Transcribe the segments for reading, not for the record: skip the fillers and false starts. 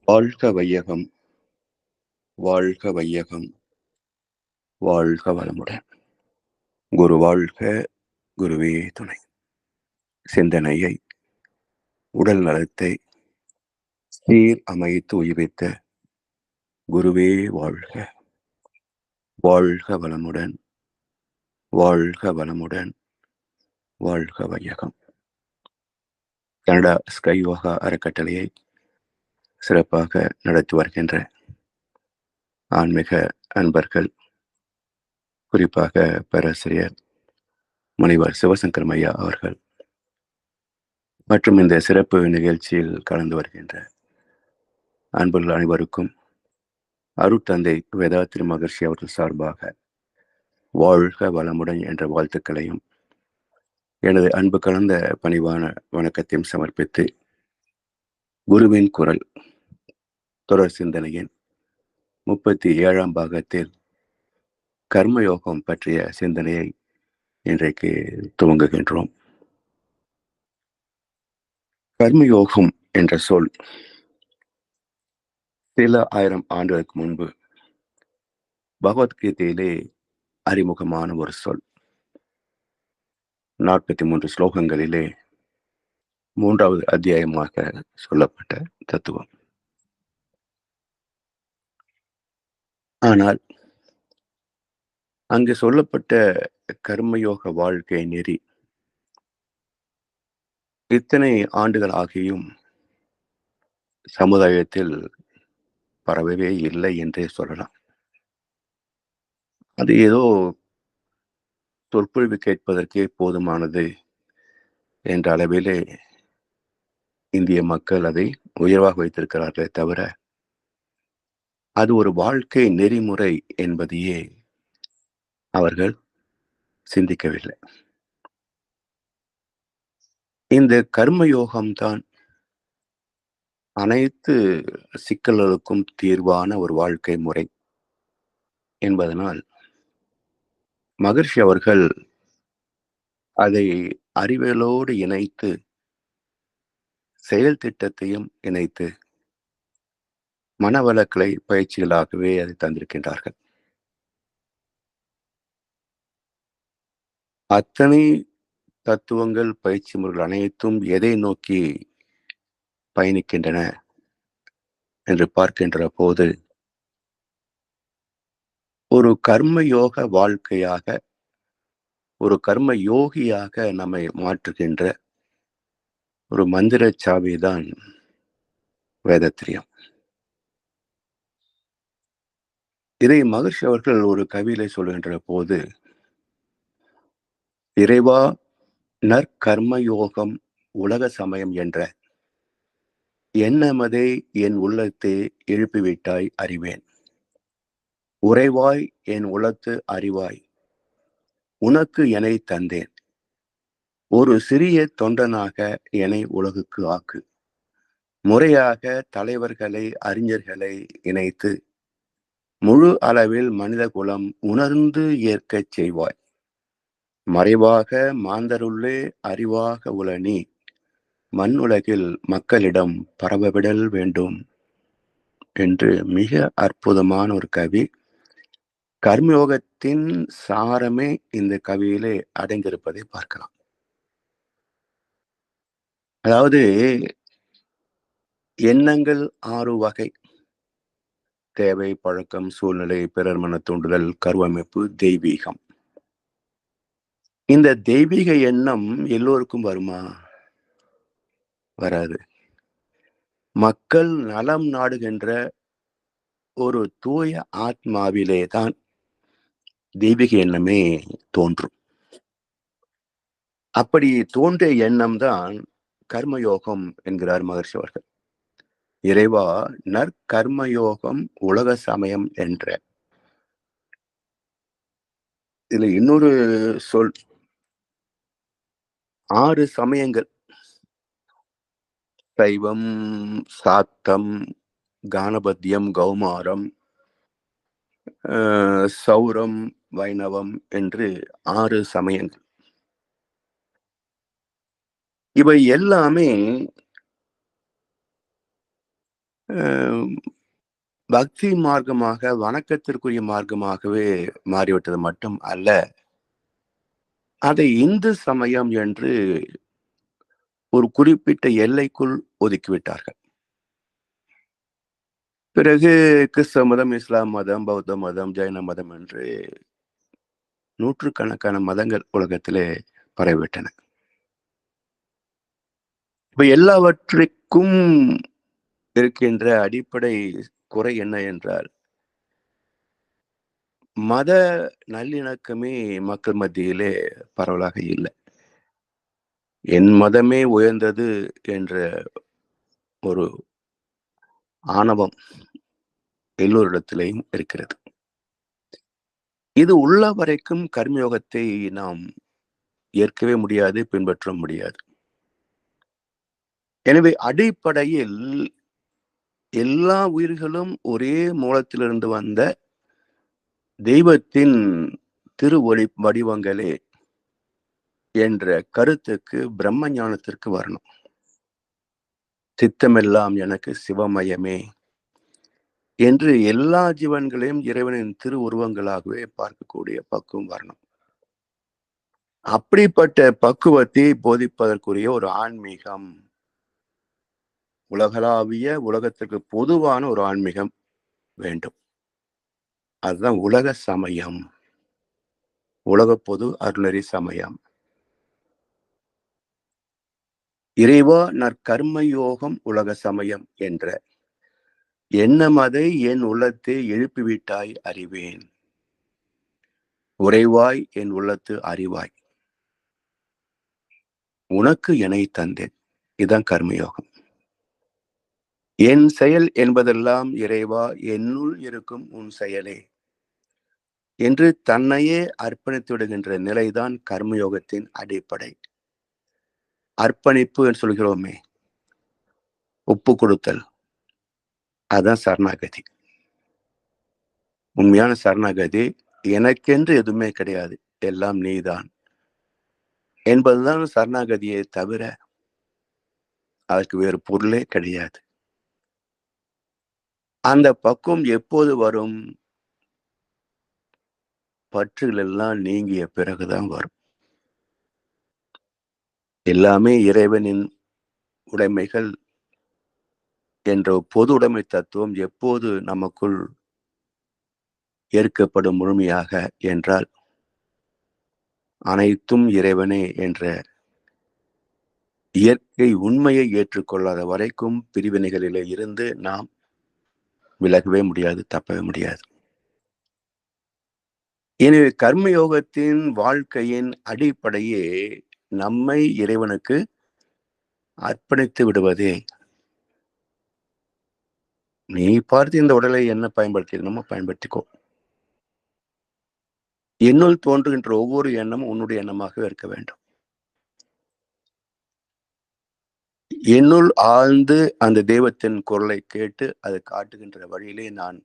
வாழ்க வையகம், வாழ்க வையகம், வாழ்க வளமுடன். குரு வாழ்க, குருவே துணை. சிந்தனையை, உடல் நலத்தை சீர் அமைத்து உயிர்வித்த குருவே வாழ்க. வாழ்க வளமுடன், வாழ்க வளமுடன், வாழ்க வையகம். கனடா ஸ்கை யோகா அறக்கட்டளையை சிறப்பாக நடத்தி வருகின்ற ஆன்மீக அன்பர்கள், குறிப்பாக பேராசிரியர் முனைவர் சிவசங்கர் ஐயா அவர்கள் மற்றும் இந்த சிறப்பு நிகழ்ச்சியில் கலந்து வருகின்ற அன்பர்கள் அனைவருக்கும் அருட்தந்தை வேதாத்திரி மகர்ஷி அவர்கள் சார்பாக வாழ்க வளமுடன் என்ற வாழ்த்துக்களையும் எனது அன்பு கலந்த பணிவான வணக்கத்தையும் சமர்ப்பித்து, குருவின் குரல் தொடர் சிந்தனையின் 37ஆம் பாகத்தில் கர்மயோகம் பற்றிய சிந்தனையை இன்றைக்கு துவங்குகின்றோம். கர்மயோகம் என்ற சொல் சில ஆயிரம் ஆண்டுகளுக்கு முன்பு பகவத்கீதையிலே அறிமுகமான ஒரு சொல். 43 ஸ்லோகங்களிலே 3வது அத்தியாயமாக சொல்லப்பட்ட தத்துவம். ஆனால் அங்கு சொல்லப்பட்ட கர்மயோக வாழ்க்கை நெறி இத்தனை ஆண்டுகள் ஆகியும் சமுதாயத்தில் பரவவே இல்லை என்றே சொல்லலாம். அது ஏதோ சொற்பொழிவு கேட்பதற்கே போதுமானது என்ற அளவிலே இந்திய மக்கள் அதை உயர்வாக வைத்திருக்கிறார்களே தவிர, அது ஒரு வாழ்க்கை நெறிமுறை என்பதையே அவர்கள் சிந்திக்கவில்லை. இந்த கர்மயோகம்தான் அனைத்து சிக்கல்களுக்கும் தீர்வான ஒரு வாழ்க்கை முறை என்பதனால் மகர்ஷி அவர்கள் அதை அறிவியலோடு இணைத்து, செயல் திட்டத்தையும் இணைத்து, மனவளக்கலை பயிற்சிகளாகவே அதை தந்திருக்கின்றார்கள். அத்தனை தத்துவங்கள், பயிற்சி முறைகள் அனைத்தும் எதை நோக்கி பயணிக்கின்றன என்று பார்க்கின்ற போது, ஒரு கர்மயோக வாழ்க்கையாக, ஒரு கர்ம யோகியாக நம்மை மாற்றுகின்ற ஒரு மந்திர சாவிதான் வேதத்திரியம். இதை மகர்ஷி அவர்கள் ஒரு கவியிலே சொல்கின்ற போது, இறைவா, நற்கர்மயோகம் உலக சமயம் என்ற எண்ணமதை என் உள்ளத்தை எழுப்பிவிட்டாய் அறிவேன். உறைவாய் என் உளத்து அறிவாய், உனக்கு என்னை தந்தேன். ஒரு சிறிய தொண்டனாக என்னை உலகுக்கு ஆக்கு. முறையாக தலைவர்களை, அறிஞர்களை இணைத்து முழு அளவில் மனித குலம் உணர்ந்து ஏற்கச் செய்வாய். மறைவாக மாந்தருள்ளே அறிவாக உள நீ மண்ணுலகில் மக்களிடம் பரவவிடல் வேண்டும் என்று மிக அற்புதமான ஒரு கவி. கர்மயோகத்தின் சாரமே இந்த கவியிலே அடங்கியிருப்பதை பார்க்கலாம். அதாவது எண்ணங்கள் 6 வகை: தேவை, பழக்கம், சூழ்நிலை, பிறர் மன தூண்டுதல், கருவமைப்பு, தெய்வீகம். இந்த தெய்வீக எண்ணம் எல்லோருக்கும் வருமா? வராது. மக்கள் நலம் நாடுகின்ற ஒரு தூய ஆத்மாவிலே தான் தெய்வீக எண்ணமே தோன்றும். அப்படி தோன்றிய எண்ணம் தான் கர்மயோகம் என்கிறார் மகர்ஷி அவர்கள். இறைவா, நற்கர்மயோகம் உலக சமயம் என்ற இதுல இன்னொரு சொல், 6 சமயங்கள்: சைவம், சாத்தம், கானபத்தியம், கௌமாரம், சௌரம், வைணவம் என்று 6 சமயங்கள். இவை எல்லாமே அஹ், பக்தி மார்க்கமாக வணக்கத்திற்குரிய மார்க்கமாகவே மாறிவிட்டது மட்டும் அல்ல, அதை இந்து சமயம் என்று ஒரு குறிப்பிட்ட எல்லைக்குள் ஒதுக்கிவிட்டார்கள். பிறகு கிறிஸ்தவ மதம், இஸ்லாம் மதம், பௌத்த மதம், ஜைன மதம் என்று நூற்றுக்கணக்கான மதங்கள் உலகத்திலே பரவிவிட்டன. இப்ப எல்லாவற்றிற்கும் இருக்கின்ற அடிப்படை குறை என்ன என்றால், மத நல்லிணக்கமே மக்கள் மத்தியிலே பரவலாக இல்லை. என் மதமே உயர்ந்தது என்ற ஒரு ஆணவம் எல்லோரிடத்திலேயும் இருக்கிறது. இது உள்ள வரைக்கும் கர்மயோகத்தை நாம் ஏற்கவே முடியாது, பின்பற்ற முடியாது. எனவே அடிப்படையில் எல்லா உயிர்களும் ஒரே மூலத்திலிருந்து வந்த தெய்வத்தின் திருவொளி வடிவங்களே என்ற கருத்துக்கு, பிரம்ம ஞானத்திற்கு வரணும். சித்தமெல்லாம் எனக்கு சிவமயமே என்று எல்லா ஜீவன்களையும் இறைவனின் திரு உருவங்களாகவே பார்க்கக்கூடிய பக்குவம் வரணும். அப்படிப்பட்ட பக்குவத்தை போதிப்பதற்குரிய ஒரு ஆன்மீகம், உலகளாவிய, உலகத்திற்கு பொதுவான ஒரு ஆன்மீகம் வேண்டும். அதுதான் உலக சமயம், உலக பொது அருளறி சமயம். இறைவா நற்கர்ம யோகம் உலக சமயம் என்ற எண்ணமதை என் உள்ளத்தை எழுப்பிவிட்டாய் அறிவேன். உறைவாய் என் உள்ளத்து அறிவாய். உனக்கு என்னை தந்தேன். இதுதான் கர்மயோகம். என் செயல் என்பதெல்லாம் இறைவா என்னுள் இருக்கும் உன் செயலே என்று தன்னையே அர்ப்பணித்து விடுகின்ற நிலைதான் கர்மயோகத்தின் அடிப்படை. அர்ப்பணிப்பு என்று சொல்கிறோமே, ஒப்பு கொடுத்தல், அதுதான் சரணாகதி. உண்மையான சரணாகதி எனக்கென்று எதுவுமே கிடையாது, எல்லாம் நீதான் என்பதுதான் சரணாகதியை தவிர அதற்கு வேறு பொருளே கிடையாது. அந்த பக்குவம் எப்போது வரும்? பற்றுகள் எல்லாம் நீங்கிய பிறகுதான் வரும். எல்லாமே இறைவனின் உடைமைகள் என்ற பொது உடைமை தத்துவம் எப்போது நமக்குள் ஏற்கப்படும் முழுமையாக என்றால், அனைத்தும் இறைவனே என்ற இயற்கை உண்மையை ஏற்றுக்கொள்ளாத வரைக்கும் பிரிவினைகளிலே இருந்து நாம் விலகவே முடியாது, தப்பவே முடியாது. எனவே கர்மயோகத்தின் வாழ்க்கையின் அடிப்படையே நம்மை இறைவனுக்கு அர்ப்பணித்து விடுவதே. நீ பார்த்து இந்த உடலை என்ன பயன்படுத்திக்கணுமோ பயன்படுத்திக்கோ. என்னுள் தோன்றுகின்ற ஒவ்வொரு எண்ணமும் உன்னுடைய எண்ணமாக இருக்க வேண்டும். என்னுள் ஆழ்ந்து அந்த தெய்வத்தின் குரலை கேட்டு அதை காட்டுகின்ற வழியிலே நான்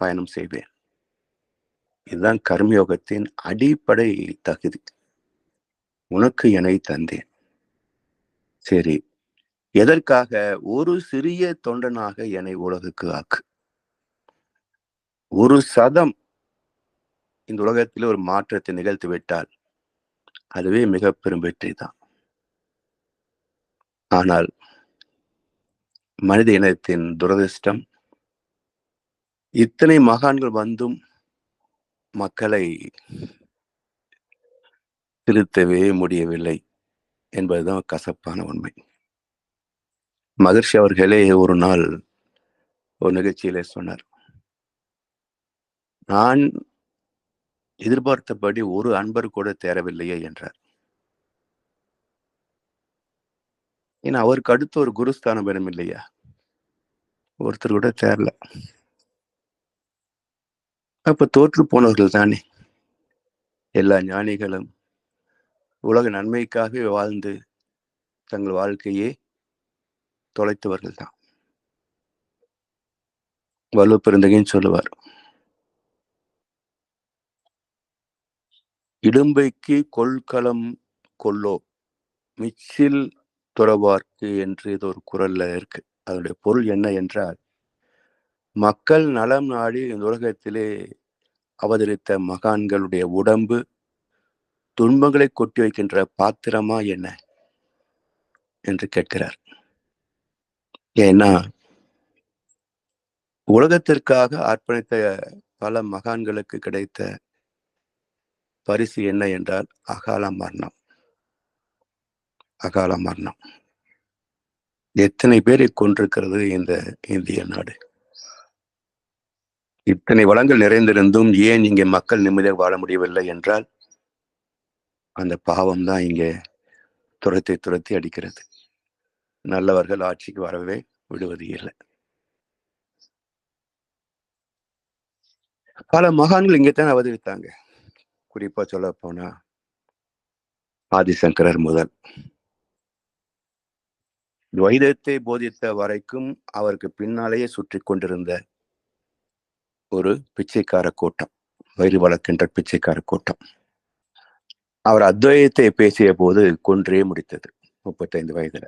பயணம் செய்வேன். இதுதான் கர்மயோகத்தின் அடிப்படை தகுதி. உனக்கு என்னை தந்தேன். சரி, எதற்காக? ஒரு சிறிய தொண்டனாக என்னை உலகுக்கு ஆக்கு. ஒரு சதம் இந்த உலகத்தில் ஒரு மாற்றத்தை நிகழ்த்தி விட்டால் அதுவே மிக பெரும் வெற்றி தான். ஆனால் மனித இனத்தின் துரதிர்ஷ்டம், இத்தனை மகான்கள் வந்தும் மக்களை திருத்தவே முடியவில்லை என்பதுதான் கசப்பான உண்மை. மகர்ஷி அவர்களே ஒரு நாள் ஒரு நிகழ்ச்சியிலே சொன்னார், நான் எதிர்பார்த்தபடி ஒரு அன்பர் கூட தேரவில்லையே என்றார். ஏன்னா அவருக்கு அடுத்து ஒரு குருஸ்தானம் வேணும் இல்லையா? ஒருத்தர் கூட தேரல. அப்ப தோற்று போனவர்கள் தானே. எல்லா ஞானிகளும் உலக நன்மைக்காக வாழ்ந்து தங்கள் வாழ்க்கையே தொலைத்தவர்கள் தான். வலுப்பெருந்தகைன்னு சொல்லுவார், இடும்பைக்கு கொள்கலம் கொல்லோ மிச்சில் துறவார்க்கு என்று இது ஒரு குரல்ல இருக்கு. அதனுடைய பொருள் என்ன என்றால், மக்கள் நலம் நாடி இந்த உலகத்திலே அவதரித்த மகான்களுடைய உடம்பு துன்பங்களை கொட்டி வைக்கின்ற பாத்திரமா என்ன என்று கேட்கிறார். ஏன்னா, உலகத்திற்காக அர்ப்பணித்த பல மகான்களுக்கு கிடைத்த பரிசு என்ன என்றால் அகால மரணம். அகால மரணம் எத்தனை பேரை கொண்டிருக்கிறது இந்த இந்திய நாடு. இத்தனை வளங்கள் நிறைந்திருந்தும் ஏன் இங்கே மக்கள் நிம்மதியாக வாழ முடியவில்லை என்றால், அந்த பாவம் தான் இங்கே துரத்தி துரத்தி அடிக்கிறது. நல்லவர்கள் ஆட்சிக்கு வரவே விடுவது இல்லை. பல மகான்கள் இங்கேத்தான் அவதரித்தாங்க. குறிப்பா சொல்ல போனா ஆதிசங்கரர் முதல் துவைதத்தை போதித்த வரைக்கும் அவருக்கு பின்னாலேயே சுற்றி கொண்டிருந்த ஒரு பிச்சைக்கார கூட்டம், வயிறு வளர்க்கின்ற பிச்சைக்கார கூட்டம். அவர் அத்வைதத்தை பேசிய போது கொன்றே முடித்தது 35 வயதுல.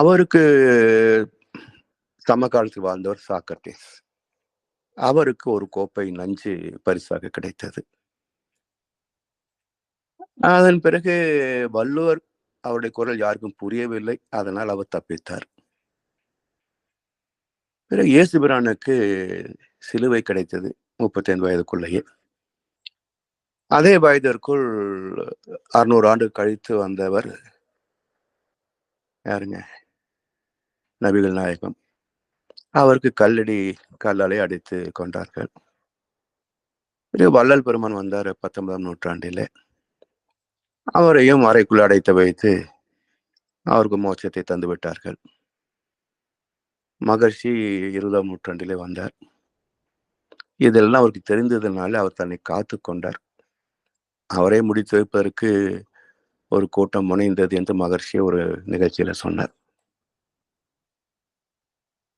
அவருக்கு சமகாலத்தில் வாழ்ந்தவர் சாக்ரட்டிஸ். அவருக்கு ஒரு கோப்பை நஞ்சு பரிசாக கிடைத்தது. அதன் பிறகு வள்ளுவர், அவருடைய குரல் யாருக்கும் புரியவில்லை, அதனால் அவர் தப்பித்தார். பிறகு இயேசு பிரானுக்கு சிலுவை கிடைத்தது 35 வயதுக்குள்ளேயே. அதே வயதிற்குள் 600 ஆண்டு கழித்து வந்தவர் யாருங்க? நபிகள் நாயகம். அவருக்கு கல்லாலே அடித்து கொண்டார்கள். வள்ளல் பெருமான் வந்தார் 19ஆம் நூற்றாண்டிலே. அவரையும் அறைக்குள் அடைத்து வைத்து அவருக்கு மோட்சத்தை தந்து விட்டார்கள். மகர்ஷி 20ஆம் நூற்றாண்டிலே வந்தார். இதெல்லாம் அவருக்கு தெரிந்ததுனால அவர் தன்னை காத்து கொண்டார். அவரை முடித்து வைப்பதற்கு ஒரு கூட்டம் முனைந்தது என்று மகர்ஷி ஒரு நிகழ்ச்சியில சொன்னார்.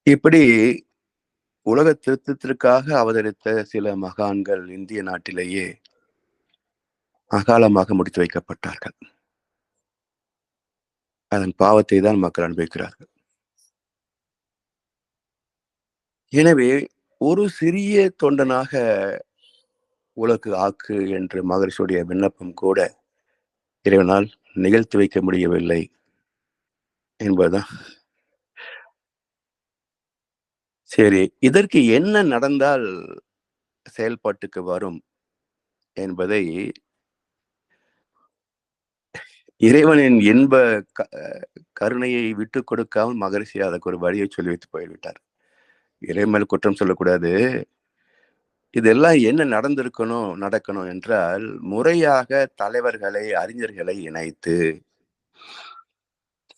இப்படி உலக திருத்தத்திற்காக அவதரித்த சில மகான்கள் இந்திய நாட்டிலேயே அகாலமாக முடித்து வைக்கப்பட்டார்கள். அதன் பாவத்தை தான் மக்கள் அனுபவிக்கிறார்கள். எனவே ஒரு சிறிய தொண்டனாக உலகு ஆக்கு என்று மகர்ஷியுடைய விண்ணப்பம் கூட இறைவனால் நிகழ்த்தி வைக்க முடியவில்லை என்பதுதான். சரி, இதற்கு என்ன நடந்தால் செயல்பாட்டுக்கு வரும் என்பதை இறைவனின் இன்ப கருணையை விட்டு கொடுக்காமல் மகரிஷி அதற்கு ஒரு வழியை சொல்லி வைத்து போய்விட்டார். இறைமேல் குற்றம் சொல்லக்கூடாது. இதெல்லாம் என்ன நடக்கணும் என்றால், முறையாக தலைவர்களை, அறிஞர்களை இணைத்து,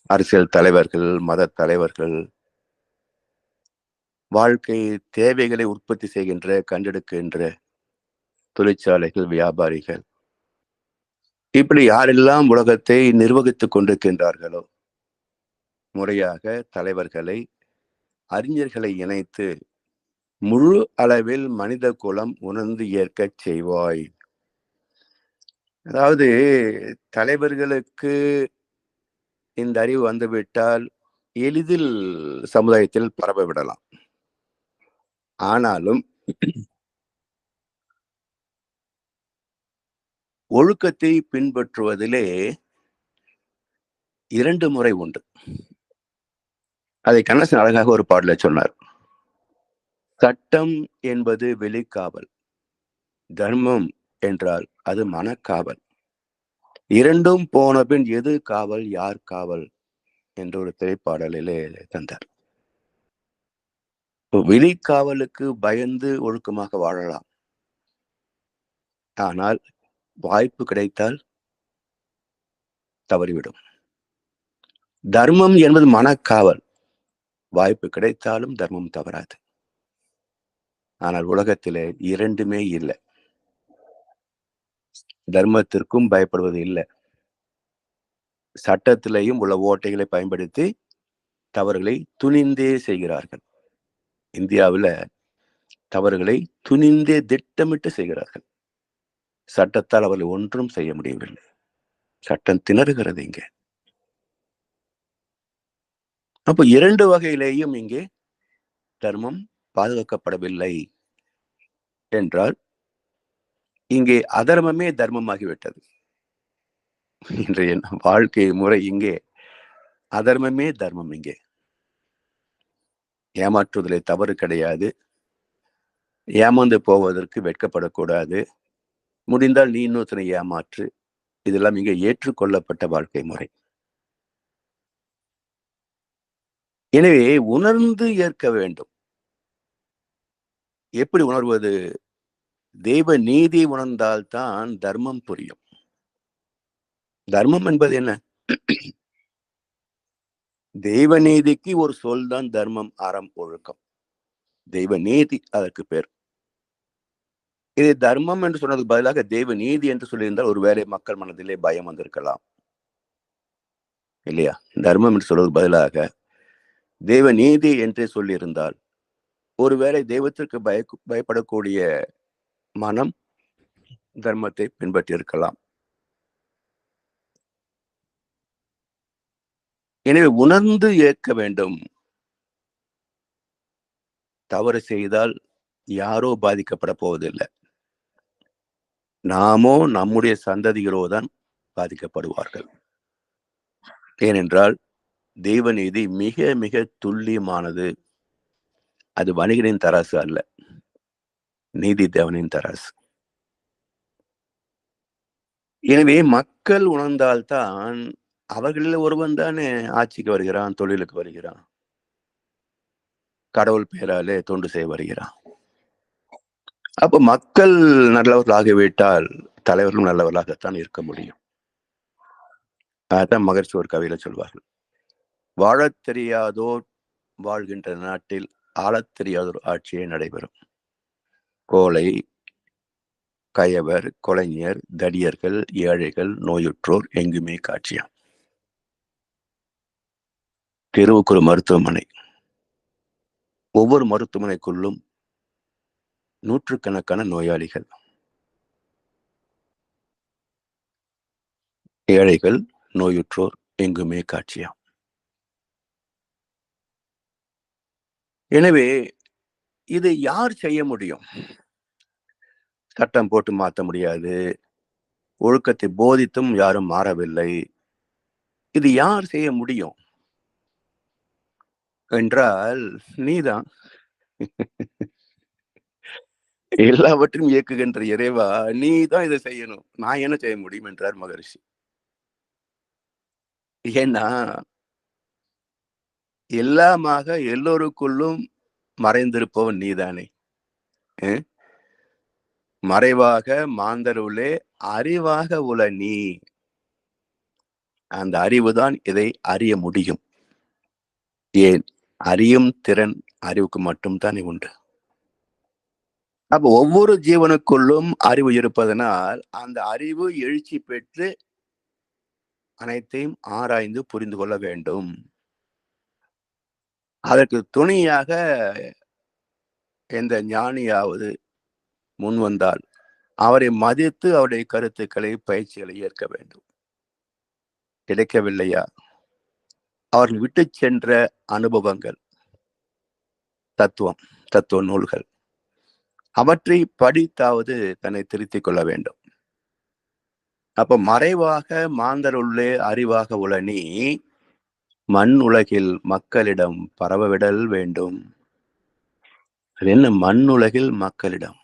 அரசியல் தலைவர்கள், மத தலைவர்கள், வாழ்க்கை தேவைகளை உற்பத்தி செய்கின்ற, கண்டெடுக்கின்ற தொழிற்சாலைகள், வியாபாரிகள், இப்படி யாரெல்லாம் உலகத்தை நிர்வகித்துக் கொண்டிருக்கின்றார்களோ, முறையாக தலைவர்களை, அறிஞர்களை இணைத்து முழு அளவில் மனித குலம் உணர்ந்து ஏற்கச் செய்வாய். அதாவது தலைவர்களுக்கு இந்த அறிவு வந்துவிட்டால் எளிதில் சமுதாயத்தில் பரவ விடலாம். ஆனாலும் ஒழுக்கத்தை பின்பற்றுவதிலே 2 முறை உண்டு. அதை கண்ணதாசன் அழகாக ஒரு பாடல சொன்னார். சட்டம் என்பது வெளிக்காவல், தர்மம் என்றால் அது மனக்காவல். இரண்டும் போன பின் எது காவல், யார் காவல் என்ற ஒரு திரைப்பாடலிலே தந்தார். வெளிக்காவலுக்கு பயந்து ஒழுக்கமாக வாழலாம். ஆனால் வாய்ப்பு கிடைத்தால் தவறிவிடும். தர்மம் என்பது மனக்காவல். வாய்ப்பு கிடைத்தாலும் தர்மம் தவறாது. ஆனால் உலகத்திலே 2மே இல்லை. தர்மத்திற்கும் பயப்படுவது இல்லை. சட்டத்திலேயும் உள்ள ஓட்டைகளை பயன்படுத்தி தவறுகளை துணிந்தே செய்கிறார்கள். இந்தியாவில் தவறுகளை துணிந்தே திட்டமிட்டு செய்கிறார்கள். சட்டத்தால் அவர்கள் ஒன்றும் செய்ய முடியவில்லை. சட்டம் திணறுகிறது இங்கே. அப்போ 2 வகையிலேயும் இங்கே தர்மம் பாதுகாக்கப்படவில்லை என்றால் இங்கே அதர்மமே தர்மமாகிவிட்டது. இன்றைய வாழ்க்கை முறை இங்கே அதர்மமே தர்மம். இங்கே ஏமாற்றுவதிலே தவறு கிடையாது. ஏமாந்து போவதற்கு வெட்கப்படக்கூடாது. முடிந்தால் நீ இன்னொருத்தனை ஏமாற்று. இதெல்லாம் இங்கே ஏற்றுக்கொள்ளப்பட்ட வாழ்க்கை முறை. எனவே உணர்ந்து ஏற்க வேண்டும். எப்படி உணர்வது? தெய்வ நீதி உணர்ந்தால்தான் தர்மம் புரியும். தர்மம் என்பது என்ன? தெய்வ நீதிக்கு ஒரு சொல் தான் தர்மம், அறம், ஒழுக்கம். தெய்வ நீதி அதற்கு பேர். இது தர்மம் என்று சொன்னதுக்கு பதிலாக தெய்வ நீதி என்று சொல்லியிருந்தால் ஒருவேளை மக்கள் மனதிலே பயம் வந்திருக்கலாம், இல்லையா? தர்மம் என்று சொல்வதற்கு பதிலாக தெய்வ நீதி என்றே சொல்லியிருந்தால் ஒருவேளை தெய்வத்திற்கு பயப்படக்கூடிய மனம் தர்மத்தை பின்பற்றி இருக்கலாம். எனவே உணர்ந்து ஏற்க வேண்டும். தவறு செய்தால் யாரோ பாதிக்கப்பட போவதில்லை. நாமோ நம்முடைய சந்ததிகளோ தான் பாதிக்கப்படுவார்கள். ஏனென்றால் தெய்வ நீதி மிக மிக துல்லியமானது. அது வணிகனின் தராசு அல்ல, நீதி தேவனின் தராசு. எனவே மக்கள் உணர்ந்தால்தான், அவர்களில் ஒருவன் தானே ஆட்சிக்கு வருகிறான், தொழிலுக்கு வருகிறான், கடவுள் பெயராலே தொண்டு செய்ய வருகிறான். அப்ப மக்கள் நல்லவர்களாகிவிட்டால் தலைவர்களும் நல்லவர்களாகத்தான் இருக்க முடியும். அதான் மகர்ஷி ஒரு கவியில சொல்வார்கள், வாழத் தெரியாதோர் வாழ்கின்ற நாட்டில் ஆளத் தெரியாதோர் ஆட்சியே நடைபெறும். கோழை, கயவர், கொலைஞர், தடியர்கள், ஏழைகள், நோயுற்றோர் எங்குமே காட்சியாம். தெருவுக்கு ஒரு மருத்துவமனை. ஒவ்வொரு மருத்துவமனைக்குள்ளும் நூற்றுக்கணக்கான நோயாளிகள், ஏழைகள், நோயுற்றோர் எங்குமே காட்சியாம். எனவே இதை யார் செய்ய முடியும்? சட்டம் போட்டு மாற்ற முடியாது. ஒழுக்கத்தை போதித்தும் யாரும் மாறவில்லை. இது யார் செய்ய முடியும் என்றால் நீதான். எல்லாவற்றையும் இயக்குகின்ற இறைவா, நீ தான் இதை செய்யணும். நான் என்ன செய்ய முடியும் என்றார் மகரிஷி. ஏன்னா எல்லாமாக எல்லோருக்குள்ளும் மறைந்திருப்பவன் நீதானே. மறைவாக மாந்தருளே அறிவாக உள நீ. அந்த அறிவுதான் இதை அறிய முடியும். ஏன்? அறியும் திறன் அறிவுக்கு மட்டும்தானே உண்டு. அப்ப ஒவ்வொரு ஜீவனுக்குள்ளும் அறிவு இருப்பதனால் அந்த அறிவு எழுச்சி பெற்று அனைத்தையும் ஆராய்ந்து புரிந்து கொள்ள வேண்டும். அதற்கு துணையாக எந்த ஞானியாவது முன் வந்தால் அவரை மதித்து அவருடைய கருத்துக்களை, பயிற்சிகளை ஏற்க வேண்டும். கிடைக்கவில்லையா, அவர்கள் விட்டு சென்ற அனுபவங்கள், தத்துவ நூல்கள், அவற்றை படித்தாவது தன்னை திருத்திக் கொள்ள வேண்டும். அப்ப மறைவாக மாந்தருள்ளே அறிவாக உள்ள நீ மண் உலகில் மக்களிடம் பரவவிடல் வேண்டும். அது என்ன மண் உலகில் மக்களிடம்?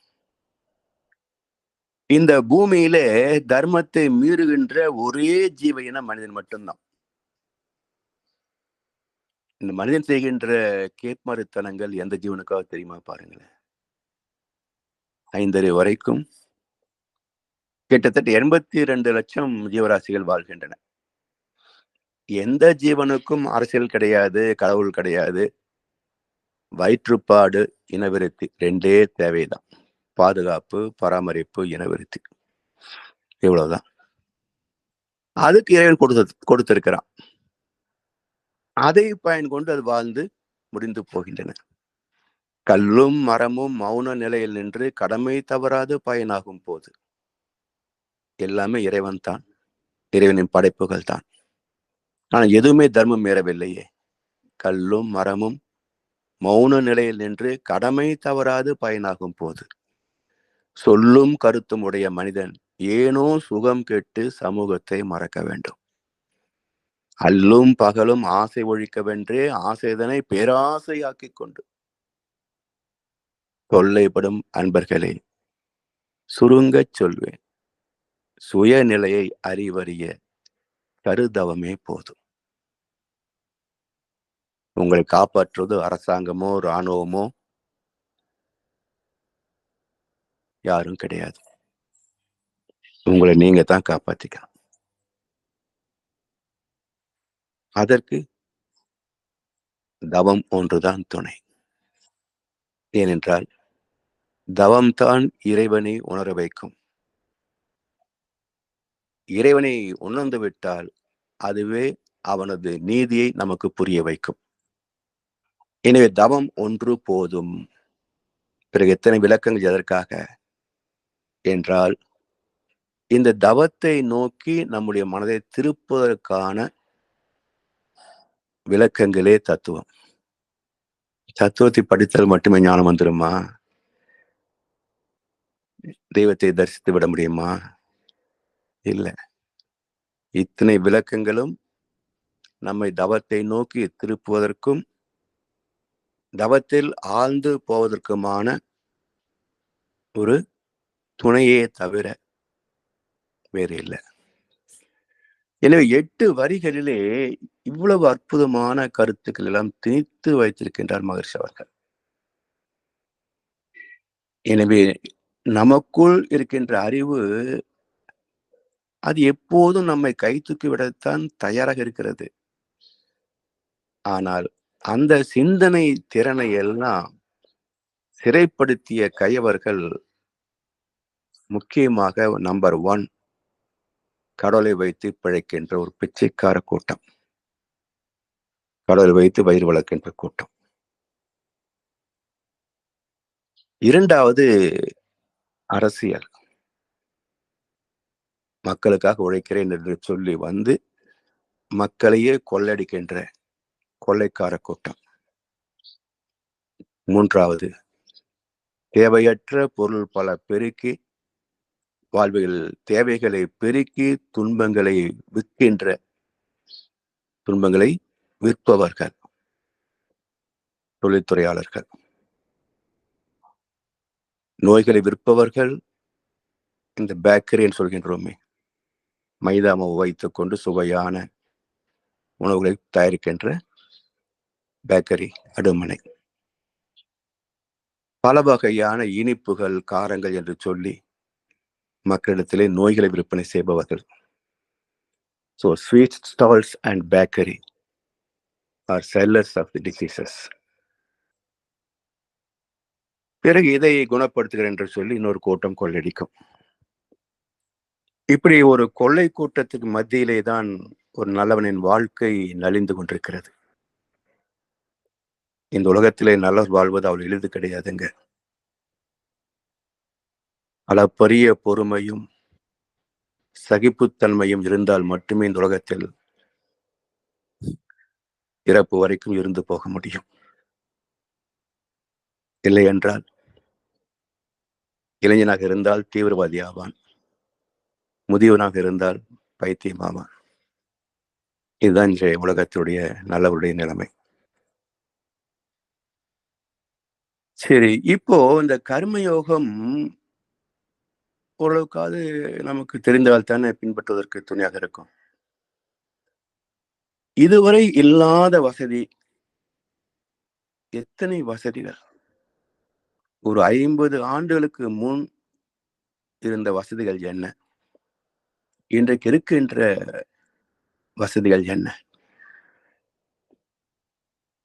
இந்த பூமியிலே தர்மத்தை மீறுகின்ற ஒரே ஜீவ இன மனிதன் மட்டும்தான். இந்த மனிதன் செய்கின்ற கேட்மறுத்தனங்கள் எந்த ஜீவனுக்காக தெரியுமா? பாருங்களேன். 5 வரைக்கும் கிட்டத்தட்ட 82 லட்சம் ஜீவராசிகள் வாழ்கின்றன. எந்த ஜீவனுக்கும் அரசியல் கிடையாது, கடவுள் கிடையாது. வயிற்றுப்பாடு, இனவிருத்தி 2 தேவைதான். பாதுகாப்பு, பராமரிப்பு, இனவிருத்தி, இவ்வளவுதான். அதுக்கு இறைவன் கொடுத்திருக்கிறான். அதை பயன் கொண்டு அது வாழ்ந்து முடிந்து போகின்றன. கல்லும் மரமும் மௌன நிலையில் நின்று கடமை தவறாது பயனாகும் போது எல்லாமே இறைவன் தான், இறைவனின் படைப்புகள் தான். ஆனா எதுவுமே தர்மம் மீறவில்லையே. கல்லும் மரமும் மௌன நிலையில் நின்று கடமை தவறாது பயனாகும் போது சொல்லும் கருத்தும் உடைய மனிதன் ஏனோ சுகம் கெட்டு சமூகத்தை மறக்க வேண்டும். அல்லும் பகலும் ஆசை ஒழிக்கவென்றே ஆசைதனை பேராசையாக்கிக் கொண்டு தொல்லைப்படும் அன்பர்களே, சுருங்கச் சொல்வேன், சுயநிலையை அறிவறிய கருதவமே போதும். உங்களை காப்பாற்றுவது அரசாங்கமோ இராணுவமோ யாரும் கிடையாது. உங்களை நீங்க தான் காப்பாத்திக்கலாம். அதற்கு தவம் ஒன்றுதான் துணை. ஏனென்றால் தவம்தான் இறைவனை உணர வைக்கும். இறைவனை உணர்ந்து விட்டால் அதுவே அவனது நீதியை நமக்கு புரிய வைக்கும். எனவே தவம் ஒன்று போதும். பிறகு எத்தனை விளக்கங்கள் எதற்காக என்றால், இந்த தவத்தை நோக்கி நம்முடைய மனதை திருப்புவதற்கான விளக்கங்களே தத்துவம். தத்துவத்தை படித்தால் மட்டுமே ஞானம் வந்துருமா? தெய்வத்தை தரிசித்து விட முடியுமா? இல்லை. இத்தனை விளக்கங்களும் நம்மை தவத்தை நோக்கி திருப்புவதற்கும் தவத்தில் ஆழ்ந்து போவதற்குமான ஒரு துணையே தவிர வேறு இல்லை. எனவே 8 வரிகளிலே இவ்வளவு அற்புதமான கருத்துக்கள் எல்லாம் திணித்து வைத்திருக்கின்றார் மகர்ஷி அவர்கள். எனவே நமக்குள் இருக்கின்ற அறிவு அது எப்போதும் நம்மை கை தூக்கி விடத்தான் தயாராக இருக்கிறது. ஆனால் அந்த சிந்தனை திறனை எல்லாம் சிறைப்படுத்திய கயவர்கள் முக்கியமாக நம்பர் 1 கடவுளை வைத்து பிழைக்கின்ற ஒரு பிச்சைக்கார கூட்டம், கடவுளை வைத்து வயிறு வளர்க்கின்ற கூட்டம். 2வது அரசியல், மக்களுக்காக உழைக்கிறேன் என்று சொல்லி வந்து மக்களையே கொள்ளடிக்கின்ற கொள்ளைக்கார கூட்டம். 3வது தேவையற்ற பொருள் பல பெருக்கி வாழ்வில் தேவைகளை பெருக்கி துன்பங்களை விற்பவர்கள், தொழில்துறையாளர்கள். நோய்களை விற்பவர்கள் இந்த பேக்கரின்னு சொல்கின்றோமே, மைதா மாவு வைத்துக் கொண்டு சுவையான உணவுகளை தயாரிக்கின்ற பேக்கரி, அடுமனை. பல வகையான இனிப்புகள், காரங்கள் என்று சொல்லி மக்களிடத்திலே நோய்களை விற்பனை செய்பவர்கள். So sweet stalls and bakery are sellers of the diseases. பிறகு இதை குணப்படுத்துகிறேன் என்று சொல்லி இன்னொரு கூட்டம் கொள்ளடிக்கும். இப்படி ஒரு கொள்ளை கூட்டத்துக்கு மத்தியிலே தான் ஒரு நல்லவனின் வாழ்க்கை நலிந்து கொண்டிருக்கிறது. இந்த உலகத்திலே நல்லவர் வாழ்வது அவள் எளிது கிடையாதுங்க. அளப்பரிய பொறுமையும் சகிப்புத்தன்மையும் இருந்தால் மட்டுமே இந்த உலகத்தில் இறப்பு வரைக்கும் இருந்து போக முடியும். இல்லை என்றால் இளைஞனாக இருந்தால் தீவிரவாதி ஆவான், முதியவனாக இருந்தால் பைத்தியமாவான். இதுதான் இன்றைய உலகத்தினுடைய நல்லவருடைய நிலைமை. சரி, இப்போ இந்த கர்மயோகம் ஓரளவுக்காவது நமக்கு தெரிந்தால் தானே பின்பற்றுவதற்கு துணையாக இருக்கும். இதுவரை இல்லாத வசதி, எத்தனை வசதிகள்! ஒரு 50 ஆண்டுகளுக்கு முன் இருந்த வசதிகள் என்ன? இன்றைக்கு இருக்கின்ற வசதிகள் என்ன?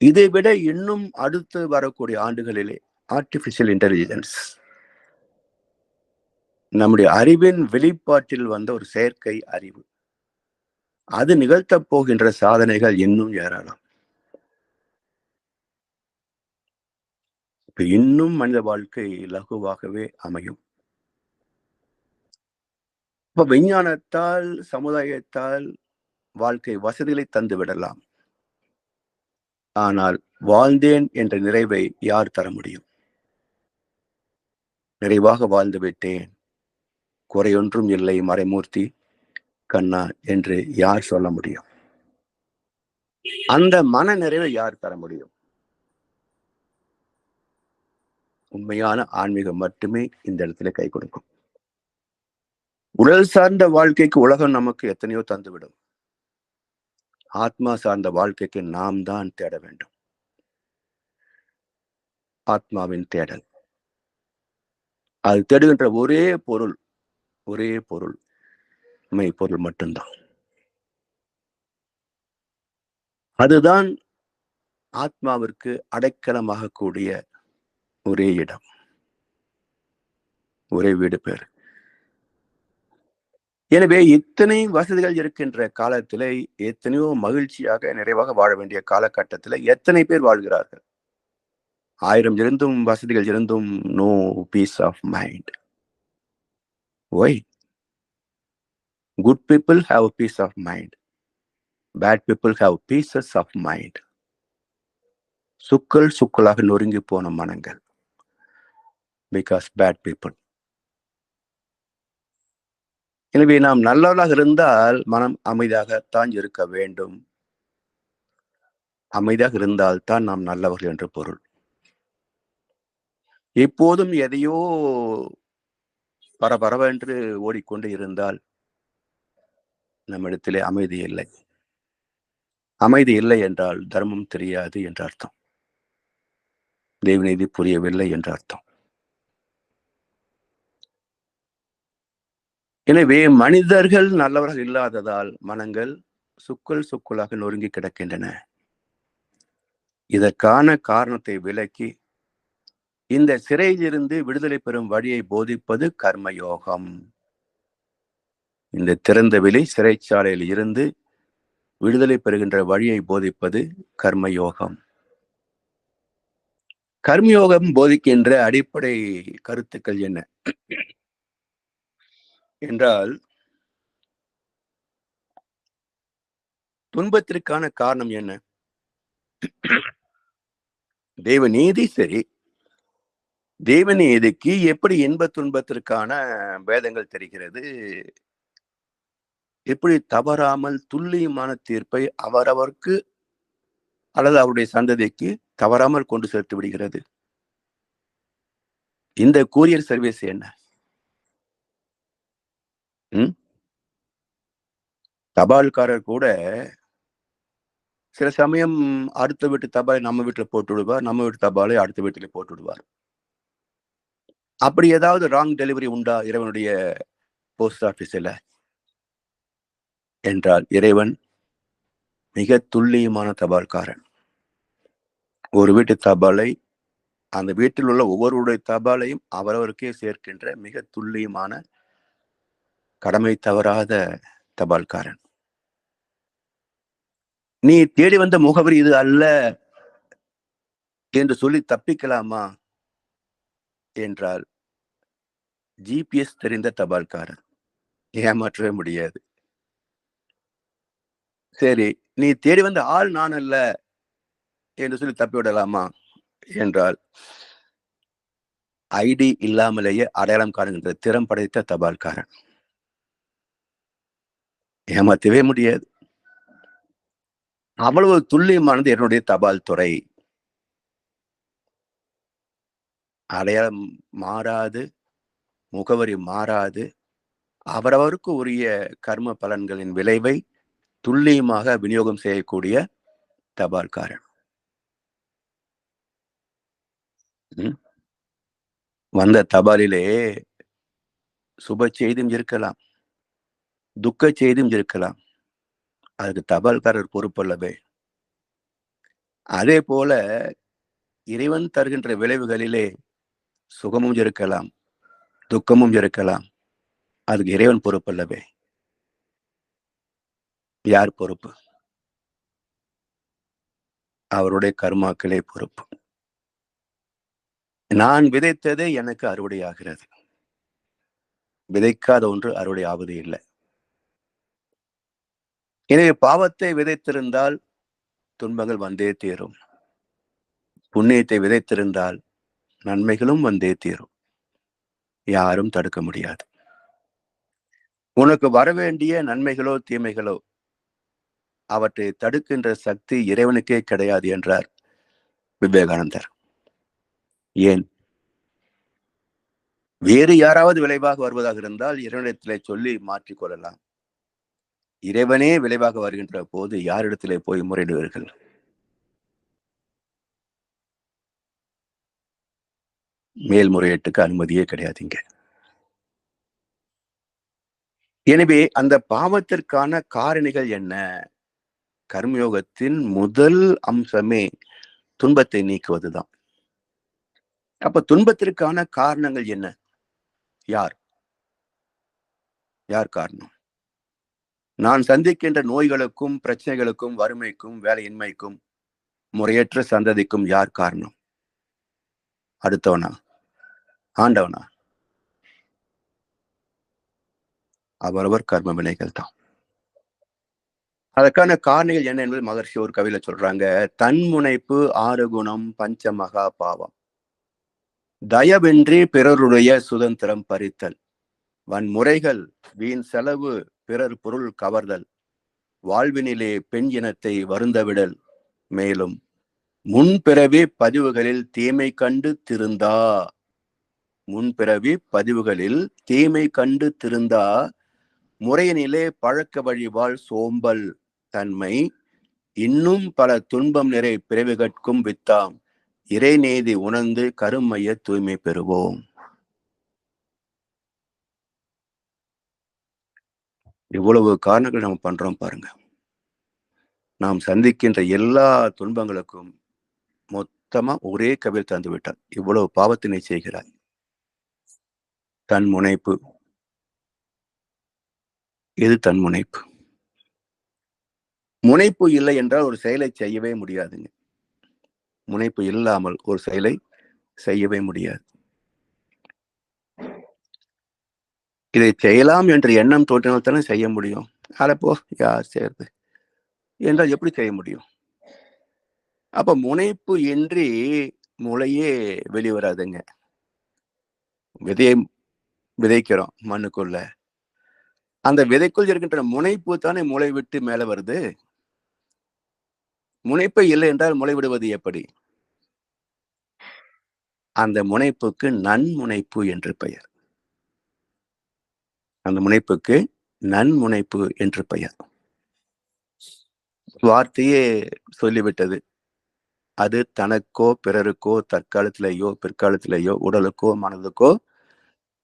இதைவிட இன்னும் அடுத்து வரக்கூடிய ஆண்டுகளிலே ஆர்டிபிஷியல் இன்டெலிஜென்ஸ், நம்முடைய அறிவின் வெளிப்பாட்டில் வந்த ஒரு செயற்கை அறிவு, அது நிகழ்த்தப் போகின்ற சாதனைகள் இன்னும் ஏராளம். இன்னும் மனித வாழ்க்கை இலகுவாகவே அமையும். இப்ப விஞ்ஞானத்தால், சமுதாயத்தால் வாழ்க்கை வசதிகளை தந்து விடலாம். ஆனால் வாழ்ந்தேன் என்ற நிறைவை யார் தர முடியும்? நிறைவாக வாழ்ந்து விட்டேன், குறையொன்றும் இல்லை மறைமூர்த்தி கண்ணா என்று யார் சொல்ல முடியும்? அந்த மன நிறைவை யார் தர முடியும்? உண்மையான ஆன்மீகம் மட்டுமே இந்த இடத்துல கை கொடுக்கும். உடல் சார்ந்த வாழ்க்கைக்கு உலகம் நமக்கு எத்தனையோ தந்துவிடும். ஆத்மா சார்ந்த வாழ்க்கைக்கு நாம் தான் தேட வேண்டும். ஆத்மாவின் தேடல், அது தேடுகின்ற ஒரே பொருள் மெய் பொருள் மட்டும்தான். அதுதான் ஆத்மாவிற்கு அடைக்கலமாக கூடிய ஒரே இடம், ஒரே வீடு பேர். எனவே இத்தனை வசதிகள் இருக்கின்ற காலத்திலே, எத்தனையோ மகிழ்ச்சியாக நிறைவாக வாழ வேண்டிய காலகட்டத்தில் எத்தனை பேர் வாழ்கிறார்கள்? 1000 இருந்தும் வசதிகள் இருந்தும் no peace of mind. Why? Good people have a peace of mind. Bad people have pieces of mind. சுக்களாக நொறுங்கி போன மனங்கள். Because bad people. எனவே நாம் நல்லவர்களாக இருந்தால் மனம் அமைதியாகத்தான் இருக்க வேண்டும். அமைதியாக இருந்தால் தான் நாம் நல்லவர்கள் என்று பொருள். எப்போதும் எதையோ பரபரவென்று ஓடிக்கொண்டு இருந்தால் நம்மிடத்திலே அமைதி இல்லை. அமைதி இல்லை என்றால் தர்மம் தெரியாது என்ற அர்த்தம். தெய்வநீதி புரியவில்லை என்ற அர்த்தம். எனவே மனிதர்கள் நல்லவர்கள் இல்லாததால் மனங்கள் சுக்களாக நொறுங்கி கிடக்கின்றன. இதற்கான காரணத்தை விளக்கி இந்த சிறையிலிருந்து விடுதலை பெறும் வழியை போதிப்பது கர்மயோகம். இந்த திறந்த வெளி சிறைச்சாலையில் இருந்து விடுதலை பெறுகின்ற வழியை போதிப்பது கர்மயோகம். கர்மயோகம் போதிக்கின்ற அடிப்படை கருத்துக்கள் என்ன என்றால், துன்பத்திற்கான காரணம் என்ன? தெய்வ நீதி சரி, தெய்வ நீதிக்கு எப்படி இன்ப துன்பத்திற்கான பேதங்கள் தெரிகிறது? எப்படி தவறாமல் துல்லியமான தீர்ப்பை அவரவருக்கு அல்லது அவருடைய சந்ததிக்கு தவறாமல் கொண்டு சேர்த்து விடுகிறது? இந்த கூரியர் சர்வீஸ் என்ன? தபால்காரர் கூட சில சமயம் அடுத்த வீட்டு தபாலை நம்ம வீட்டுல போட்டு விடுவார், நம்ம வீட்டு தபாலை அடுத்த வீட்டிலே போட்டு விடுவார். அப்படி ஏதாவது ராங் டெலிவரி உண்டா இறைவனுடைய போஸ்ட் ஆபீஸ்ல என்றால், இறைவன் மிக துல்லியமான தபால்காரன். ஒரு வீட்டு தபாலை அந்த வீட்டில் உள்ள ஒவ்வொருடைய தபாலையும் அவரவருக்கே சேர்க்கின்ற மிக துல்லியமான கடமை தவறாத தபால்காரன். நீ தேடி வந்த முகவரி இது அல்ல என்று சொல்லி தப்பிக்கலாமா என்றால், ஜிபிஎஸ் தெரிந்த தபால்காரன் ஏமாற்றவே முடியாது. சரி, நீ தேடி வந்த ஆள் நான் அல்ல என்று சொல்லி தப்பி விடலாமா என்றால், ஐடி இல்லாமலேயே அடையாளம் காணுகின்ற திறம் படைத்த தபால்காரன் ஏமாற்றவே முடியாது. அவ்வளவு துல்லியமானது என்னுடைய தபால் துறை. அடையாளம் மாறாது, முகவரி மாறாது, அவரவருக்கு உரிய கர்ம பலன்களின் விளைவை துல்லியமாக விநியோகம் செய்யக்கூடிய தபால்காரன். வந்த தபாலிலே சுப செய்தியும் இருக்கலாம், துக்க செய்தியும் இருக்கலாம். அதுக்கு தபால்காரர் பொறுப்பல்லவே. அதே போல இறைவன் தருகின்ற விளைவுகளிலே சுகமும் இருக்கலாம், துக்கமும் இருக்கலாம். அதுக்கு இறைவன் பொறுப்பல்லவே. யார் பொறுப்பு? அவருடைய கர்மாக்களே பொறுப்பு. நான் விதைத்ததே எனக்கு அறுவடை ஆகிறது. விதைக்காத ஒன்று அறுவடை ஆவது இல்லை. எனவே பாவத்தை விதைத்திருந்தால் துன்பங்கள் வந்தே தீரும். புண்ணியத்தை விதைத்திருந்தால் நன்மைகளும் வந்தே தீரும். யாரும் தடுக்க முடியாது. உனக்கு வரவேண்டிய நன்மைகளோ தீமைகளோ அவற்றை தடுக்கின்ற சக்தி இறைவனுக்கே கிடையாது என்றார் விவேகானந்தர். ஏன்? வேறு யாராவது விளைவாக வருவதாக இருந்தால் இறைவனிடத்திலே சொல்லி மாற்றிக் கொள்ளலாம். இறைவனே விளைவாக வருகின்ற போது யாரிடத்திலே போய் முறையிடுவீர்கள்? மேல்முறையீட்டுக்கு அனுமதியே கிடையாதுங்க. எனவே அந்த பாவத்திற்கான காரணிகள் என்ன? கர்மயோகத்தின் முதல் அம்சமே துன்பத்தை நீக்குவதுதான். அப்ப துன்பத்திற்கான காரணங்கள் என்ன? யார் யார் காரணம்? நான் சந்திக்கின்ற நோய்களுக்கும் பிரச்சனைகளுக்கும் வறுமைக்கும் வேலையின்மைக்கும் முறையற்ற சந்ததிக்கும் யார் காரணம்? அடுத்தவனா? ஆண்டவனா? அவரவர் கர்ம வினைகள் தான். அதற்கான காரணிகள் என்ன என்பது மகர்ஷி ஒரு கவியில சொல்றாங்க. தன்முனைப்பு 6 குணம் பஞ்சமகா பாவம். தயவின்றி பிறருடைய சுதந்திரம் பறித்தல், வன்முறைகள், வீண் செலவு, பிறர் பொருள் கவர்தல், வாழ்வினிலே பெண் இனத்தை வருந்தவிடல், மேலும் முன்பிறவி பதிவுகளில் தீமை கண்டு திருந்தா முன்பிறவி பதிவுகளில் தீமை கண்டு திருந்தா முறையினிலே பழக்க வழிவாள் சோம்பல் தன்மை இன்னும் பல துன்பம் நிறை பிறவிகட்கும் வித்தாம் இறைநீதி உணர்ந்து கருமைய தூய்மை பெறுவோம். இவ்வளவு காரணங்கள் நம்ம பண்றோம் பாருங்க. நாம் சந்திக்கின்ற எல்லா துன்பங்களுக்கும் மொத்தமா ஒரே கவியில் தந்து விட்டார். இவ்வளவு பாவத்தினை செய்கிறாய். தன் முனைப்பு. எது தன் முனைப்பு? முனைப்பு இல்லை என்றால் ஒரு செயலை செய்யவே முடியாதுங்க. முனைப்பு இல்லாமல் ஒரு செயலை செய்யவே முடியாது. இதை செய்யலாம் என்ற எண்ணம் தோன்றினால் தானே செய்ய முடியும். அடப்போ யார் செய்யறது என்றால் எப்படி செய்ய முடியும்? அப்ப முனைப்பு இன்றி முளையே வெளிவராதுங்க. விதையை விதைக்கிறோம் மண்ணுக்குள்ள. அந்த விதைக்குள் இருக்கின்ற முனைப்பு தானே முளை விட்டு மேல வருது. முனைப்பு இல்லை என்றால் முளை விடுவது எப்படி? அந்த முனைப்புக்கு நன்முனைப்பு என்று பெயர். அந்த முனைப்புக்கு நன்முனைப்பு என்று பெயர். வார்த்தையே சொல்லிவிட்டது. அது தனக்கோ பிறருக்கோ தற்காலத்திலேயோ பிற்காலத்திலேயோ உடலுக்கோ மனதுக்கோ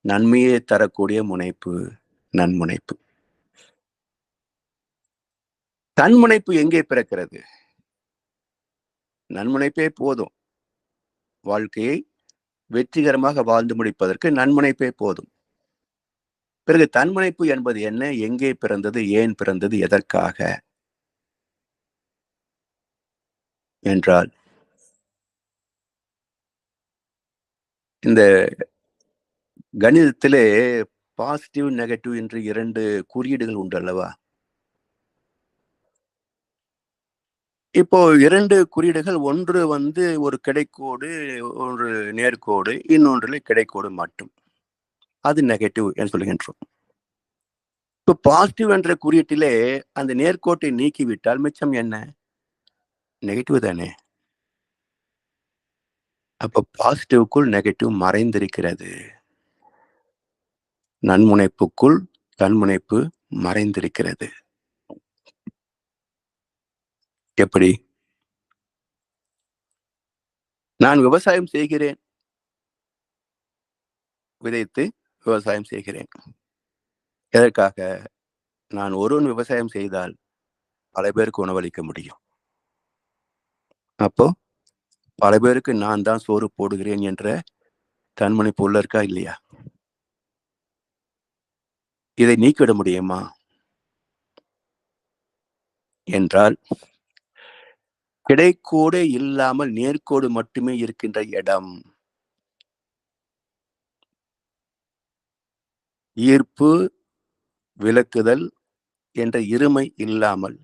நன்மையை தரக்கூடிய முனைப்பு நன்முனைப்பு. தன்முனைப்பு எங்கே பிறக்கிறது? நன்முனைப்பே போதும். வாழ்க்கையை வெற்றிகரமாக வாழ்ந்து முடிப்பதற்கு நன்முனைப்பே போதும். பிறகு தன்முனைப்பு என்பது என்ன? எங்கே பிறந்தது? ஏன் பிறந்தது? எதற்காக என்றால் இந்த கணிதத்திலே பாசிட்டிவ் நெகட்டிவ் என்று 2 குறியீடுகள் உண்டு அல்லவா? இப்போ 2 குறியீடுகள், ஒன்று ஒரு கிடைக்கோடு, ஒரு நேர்கோடு, இன்னொன்றில் கிடைக்கோடு மட்டும். அது நெகட்டிவ் என்று சொல்கின்றோம். இப்போ பாசிட்டிவ் என்ற குறியீட்டிலே அந்த நேர்கோட்டை நீக்கிவிட்டால் மிச்சம் என்ன? நெகட்டிவ் தானே. அப்ப பாசிட்டிவ்க்குள் நெகட்டிவ் மறைந்திருக்கிறது. நன்முனைப்புக்குள் தன்முனைப்பு மறைந்திருக்கிறது. எப்படி? நான் விவசாயம் செய்கிறேன். விதைத்து விவசாயம் செய்கிறேன். எதற்காக? நான் ஒருவன் விவசாயம் செய்தால் பல பேருக்கு உணவளிக்க முடியும். அப்போ பல பேருக்கு நான் தான் சோறு போடுகிறேன் என்ற தன்முனைப்பு உள்ள இருக்கா இல்லையா? இதை நீக்கிவிட முடியுமா என்றால், கிடைக்கோடு இல்லாமல் நேர்கோடு மட்டுமே இருக்கின்ற இடம், ஈர்ப்பு விலக்குதல் என்ற இருமை இல்லாமல்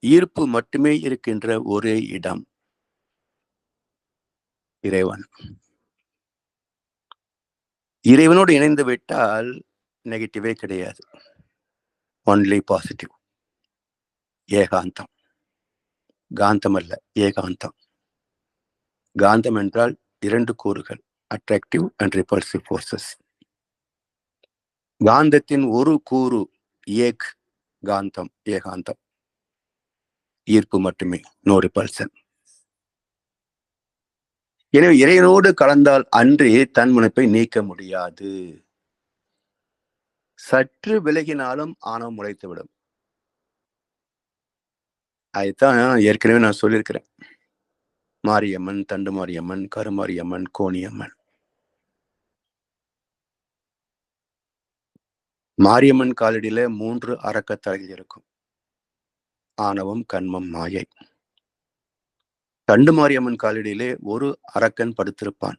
ஈர்ப்பு மட்டுமே இருக்கின்ற ஒரே இடம், இறைவன். இறைவனோடு இணைந்து விட்டால் நெகட்டிவே கிடையாது. Only positive. ஏகாந்தம். காந்தம் அல்ல, ஏகாந்தம். காந்தம் என்றால் 2 கூறுகள், அட்ராக்டிவ் அண்ட் ரிபல்சிவ் ஃபோர்சஸ். காந்தத்தின் ஒரு கூறு ஏக், காந்தம், ஏகாந்தம், ஈர்ப்பு மட்டுமே, நோ ரிபல்சன். எனவே இறைவனோடு கலந்தால் அன்றே தன்முனைப்பை நீக்க முடியாது. சற்று விலகினாலும் ஆணவம் முளைத்துவிடும். அதுதான் ஏற்கனவே நான் சொல்லியிருக்கிறேன். மாரியம்மன், தண்டு மாரியம்மன், கருமாரியம்மன், கோணியம்மன். மாரியம்மன் காலடியில 3 அரக்கத்தலைகள் இருக்கும். ஆணவம், கண்மம், மாயை. தண்டு மாரியம்மன் காலடியிலே ஒரு அரக்கன் படுத்திருப்பான்,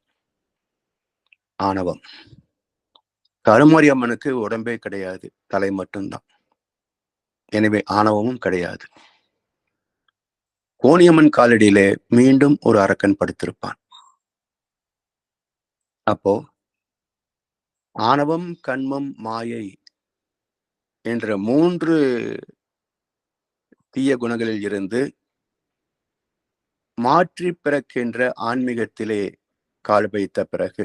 ஆணவம். கருமாரியம்மனுக்கு உடம்பே கிடையாது, தலை மட்டும்தான். எனவே ஆணவமும் கிடையாது. கோணியம்மன் காலடியிலே மீண்டும் ஒரு அரக்கன் படுத்திருப்பான். அப்போ ஆணவம், கண்மம், மாயை என்ற 3 தீய குணங்களில் இருந்து மாற்றி பிறக்கின்ற ஆன்மீகத்திலே கால் வைத்த பிறகு,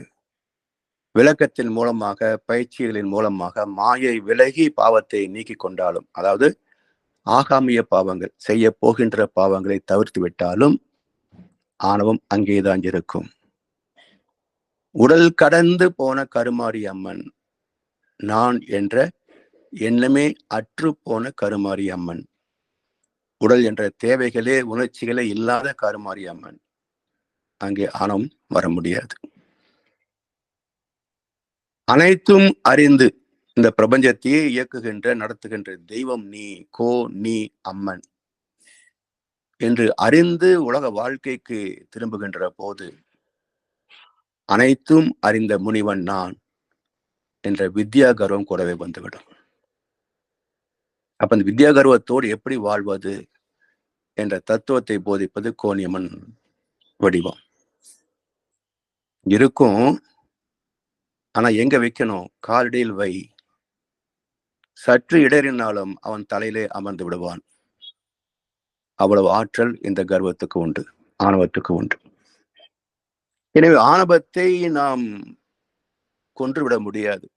விளக்கத்தின் மூலமாக, பயிற்சிகளின் மூலமாக மாயை விலகி பாவத்தை நீக்கி கொண்டாலும், அதாவது ஆகாமிய பாவங்கள், செய்ய போகின்ற பாவங்களை தவிர்த்து விட்டாலும் ஆணவம் அங்கேதான் இருக்கும். உடல் கடந்து போன கருமாரி அம்மன், நான் என்ற எண்ணமே அற்று போன கருமாரி அம்மன், உடல் என்ற தேவைகளே உணர்ச்சிகளே இல்லாத கருமாரி அம்மன், அங்கே ஆணவம் வர முடியாது. அனைத்தும் அறிந்து இந்த பிரபஞ்சத்தையே இயக்குகின்ற நடத்துகின்ற தெய்வம் நீ, கோ நீ அம்மன் என்று அறிந்து உலக வாழ்க்கைக்கு திரும்புகின்ற போது அனைத்தும் அறிந்த முனிவன் நான் என்ற வித்யா கர்வம் கூடவே வந்துவிடும். அப்ப அந்த வித்யா கர்வத்தோடு எப்படி வாழ்வது என்ற தத்துவத்தை போதிப்பது கோணியம்மன் வடிவம். இருக்கும், ஆனா எங்க வைக்கணும்? காலடியில் வை. சற்று இடறினாலும் அவன் தலையிலே அமர்ந்து விடுவான். அவ்வளவு ஆற்றல் இந்த கர்வத்துக்கு உண்டு, ஆணவத்துக்கு உண்டு. எனவே ஆணவத்தை நாம் கொன்றுவிட முடியாது.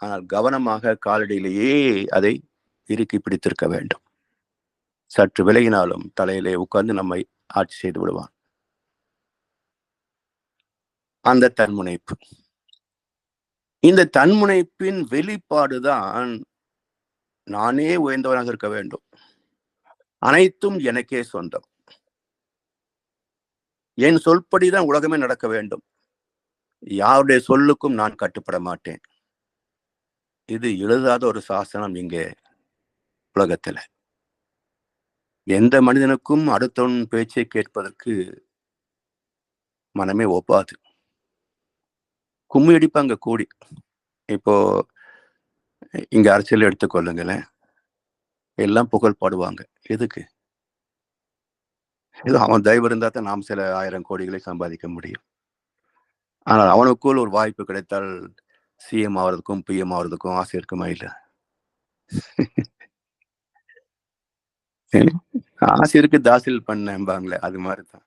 ஆனால் கவனமாக காலடியிலேயே அதை இறுக்கி பிடித்திருக்க வேண்டும். சற்று விலகினாலும் தலையிலே உட்கார்ந்து நம்மை ஆட்சி செய்து விடுவான். அந்த தன்முனைப்பு, இந்த தன்முனைப்பின் வெளிப்பாடுதான் நானே உயர்ந்தவனாக இருக்க வேண்டும், அனைத்தும் எனக்கே சொந்தம், என் சொல்படிதான் உலகமே நடக்க வேண்டும், யாருடைய சொல்லுக்கும் நான் கட்டுப்பட மாட்டேன். இது எழுதாத ஒரு சாசனம் இங்கே உலகத்துல. எந்த மனிதனுக்கும் அடுத்தவன் பேச்சை கேட்பதற்கு மனமே ஒப்பாது. கும்மி அடிப்பாங்க கூடி. இப்போ இங்க அரசியல் எடுத்துக்கொள்ளுங்களேன், எல்லாம் புகழ் பாடுவாங்க. எதுக்கு? ஏதோ அவன் தயவு இருந்தா தான் நாம் சில 1000 கோடிகளை சம்பாதிக்க முடியும். ஆனால் அவனுக்குள் ஒரு வாய்ப்பு கிடைத்தால் சிஎம் ஆவறதுக்கும் பிஎம் ஆவறதுக்கும் ஆசை இருக்குமா? இல்ல. ஆசை இருக்கு தாசில் பண்ணேன்பாங்களே, அது மாதிரிதான்.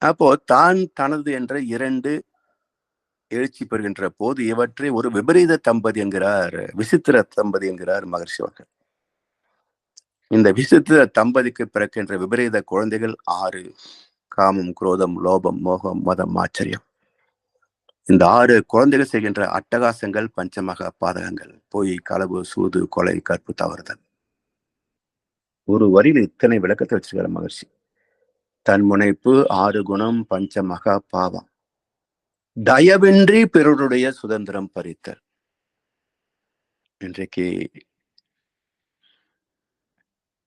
அப்போ தான் தனது என்ற 2 எழுச்சி பெறுகின்ற போது இவற்றை ஒரு விபரீத தம்பதி என்கிறார், விசித்திர தம்பதி என்கிறார் மகர்ஷி அவர்கள். இந்த விசித்திர தம்பதிக்கு பிறக்கின்ற விபரீத குழந்தைகள் 6: காமம், குரோதம், லோபம், மோகம், மதம், ஆச்சரியம். இந்த 6 குழந்தைகள் செய்கின்ற அட்டகாசங்கள் பஞ்சமகா பாதகங்கள்: பொய், களவு, சூது, கொலை, கற்பு, தவறுதல். ஒரு வரியில் இத்தனை விளக்கத்தை வச்சிருக்கிற மகர்ஷி. தன்முனைப்பு, 6 குணம், பஞ்சமகா பாவம், தயவின்றி பிறருடைய சுதந்திரம் பறித்தல். இன்றைக்கு